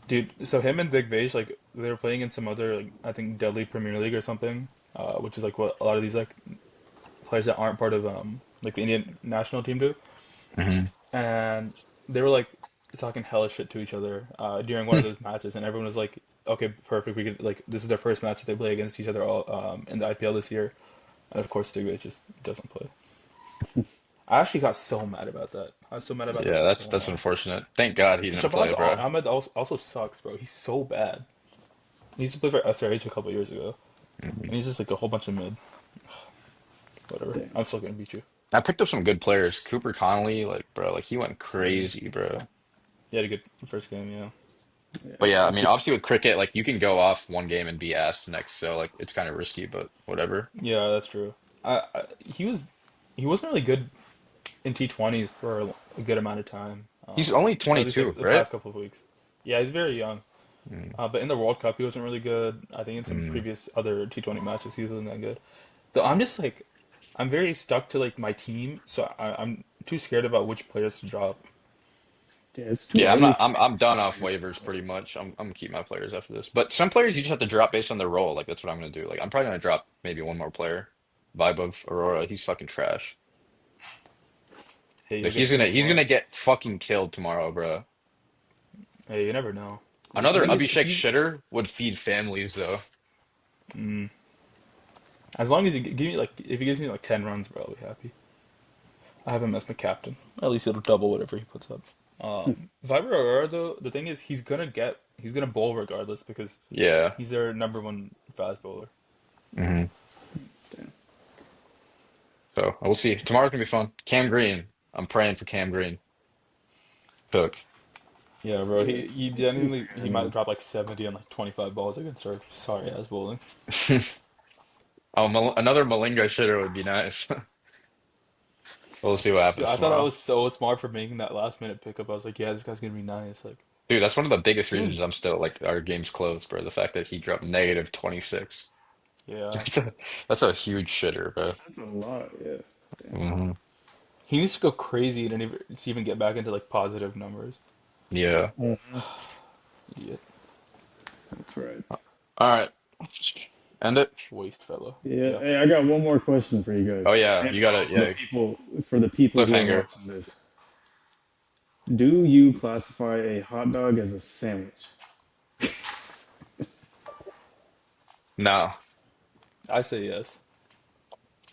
Dude, so him and Digvesh, like they were playing in some other, like I think Delhi Premier League or something, which is like what a lot of these like players that aren't part of like the Indian national team do, hmm and they were like talking hella shit to each other during one of those matches, and everyone was like, "Okay, perfect. We could like this is their first match that they play against each other all in the IPL this year," and of course Digvesh just doesn't play. I actually got so mad about that. I was so mad about that Yeah, for so that's long. unfortunate. Thank God he didn't Shabazz play, bro. Ahmed also sucks, bro. He's so bad. He used to play for SRH a couple years ago, and he's just like a whole bunch of mid. Whatever. Damn. I'm still gonna beat you. I picked up some good players. Cooper Connolly, like, bro, like he went Mm. crazy, bro. He had a good first game, yeah. But Yeah. yeah, I I mean, picked. obviously with cricket, like you can go off one game and be ass the next, so like it's kind of risky, but whatever. Yeah, that's true. He wasn't really good in T20s for a good amount of time. He's only Or at least like 22, the right? past couple of weeks. Yeah, he's very young. Mm, But in the World Cup, he wasn't really good. I think in some mm. previous other T20 matches, he wasn't that good. Though I'm just like, I'm very stuck to like my team, so I'm too scared about which players to drop. Yeah, it's too Yeah, I'm early not. for me I'm to done off consider waivers that. pretty much. I'm gonna keep my players after this. But some players you just have to drop based on their role. Like that's what I'm gonna do. Like I'm probably gonna drop maybe one more player. Vibe of Aurora. He's fucking trash. Hey, Like you'll get seen he's tomorrow. gonna get fucking killed tomorrow, bro. Hey, you never know. The Another thing is, Abhishek he's shitter would feed families though. as long as he give me like if he gives me like 10 runs, bro, I'll be happy. I have him as my captain. At least it'll double whatever he puts up. Viber Aurora though, the thing is he's gonna bowl regardless because Yeah. he's their number one fast bowler. hmm Damn. So we'll see. Tomorrow's gonna be fun. Cam Green. I'm praying for Cam Green. Cook. Yeah, bro. Yeah, He we'll see, genuinely man. I he might mean, drop like 70 on like 25 balls against our sorry ass bowling. Oh, another Malinga shitter would be nice. We'll see what Dude, happens I thought I tomorrow. was so smart for making that last minute pickup. I was like, yeah, this guy's gonna be nice. Like, Dude, that's one of the biggest dude, reasons I'm still like our game's closed, bro. The fact that he dropped negative 26. yeah. That's a huge shitter, bro. that's a lot. Yeah. Damn. hmm He needs to go crazy to even get back into like positive numbers. Yeah. Mhm. Yeah, That's right. All right. End it. waste fellow. Yeah. Yeah. Hey, I got one more question for you guys, Oh yeah, and you for gotta also yeah. the people who are Cliffhanger. watching this. Do you classify a hot dog as a sandwich? No, I say yes.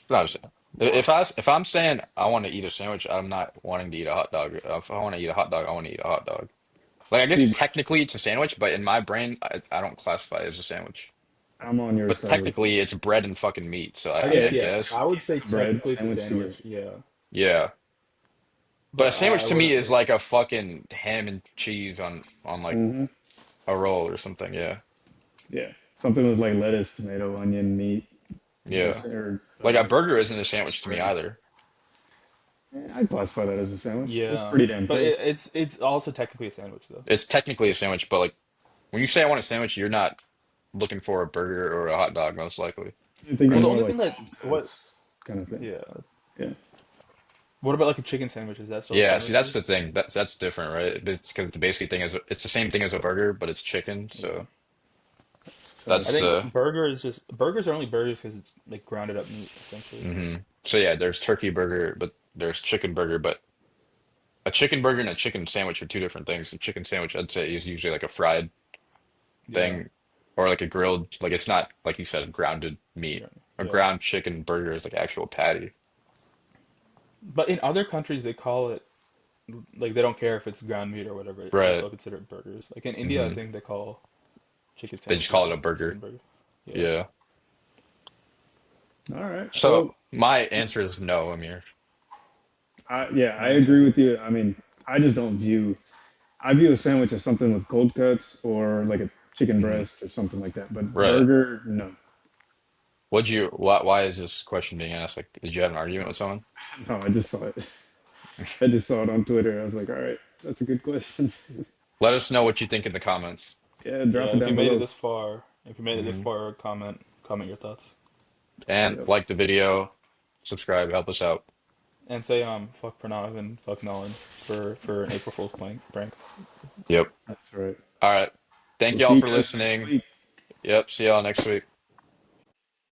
it's not a sandwich. Why? If I'm saying I want to eat a sandwich, I'm not wanting to eat a hot dog. If I want to eat a hot dog, I want to eat a hot dog. Like I guess See, technically it's a sandwich, but in my brain, I don't classify it as a sandwich. I'm on your But side with you. technically, it's bread and fucking meat. So I Yeah, I guess it's yeah. just guess I two would say pieces of bread technically it's a sandwiched together. sandwich. Yeah, yeah. But a but sandwich I to me wouldn't is put it. like a fucking ham and cheese on like Hmm. a roll or something. Yeah, Yeah, something with like lettuce, tomato, onion, meat, yeah. dressing, or Like a burger isn't a sandwich to me bread. either. Yeah, I'd classify that as a sandwich. It's Yeah, pretty damn but close. it's also technically a sandwich though. It's technically a sandwich, but like when you say I want a sandwich, you're not looking for a burger or a hot dog, most likely, I'm thinking Well, the right? more only like thing that cold what cuts kind of thing. yeah. Yeah. What about like a chicken sandwich? Is that still a Yeah, see, sandwich to that's you? the thing. That's different, right? Because the basic thing is it's the same thing as a burger, but it's chicken. Yeah. So It's I tough. that's think the burgers are only burgers because it's like grounded up meat essentially. So yeah, there's turkey burger, but there's chicken burger, but a chicken burger and a chicken sandwich are two different things. A chicken sandwich, I'd say, is usually like a fried Yeah. thing or like a grilled, like it's not like you said, grounded meat. Yeah. A Yeah. ground chicken burger is like actual patty. But in other countries they call it like they don't care if it's ground meat or whatever. They Right. still consider it burgers. Like in India, I hmm think they call chicken They just sandwiches call it a like chicken burger. burger. Yeah. Yeah. All right. So Well, my answer is no, Amir. yeah, I My answer agree is with yes. you. I mean, I just don't view. I view a sandwich as something with cold cuts or like a chicken hmm breast or something like that. But Right. burger, no. Why is this question being asked? Like, did you have an argument with someone? No, I just saw it. I just saw it on Twitter. I was like, all right, that's a good question. Let us know what you think in the comments. Yeah, Yeah. drop it If you down made it below. this far, if you made it this hmm far, comment your thoughts And Yep, like the video, subscribe, help us out. and say fuck Pranav and fuck Nolan for an April Fool's prank. Yep. that's right. All right. Thank We'll y'all see you for guys next listening. week. Yep. See y'all next week.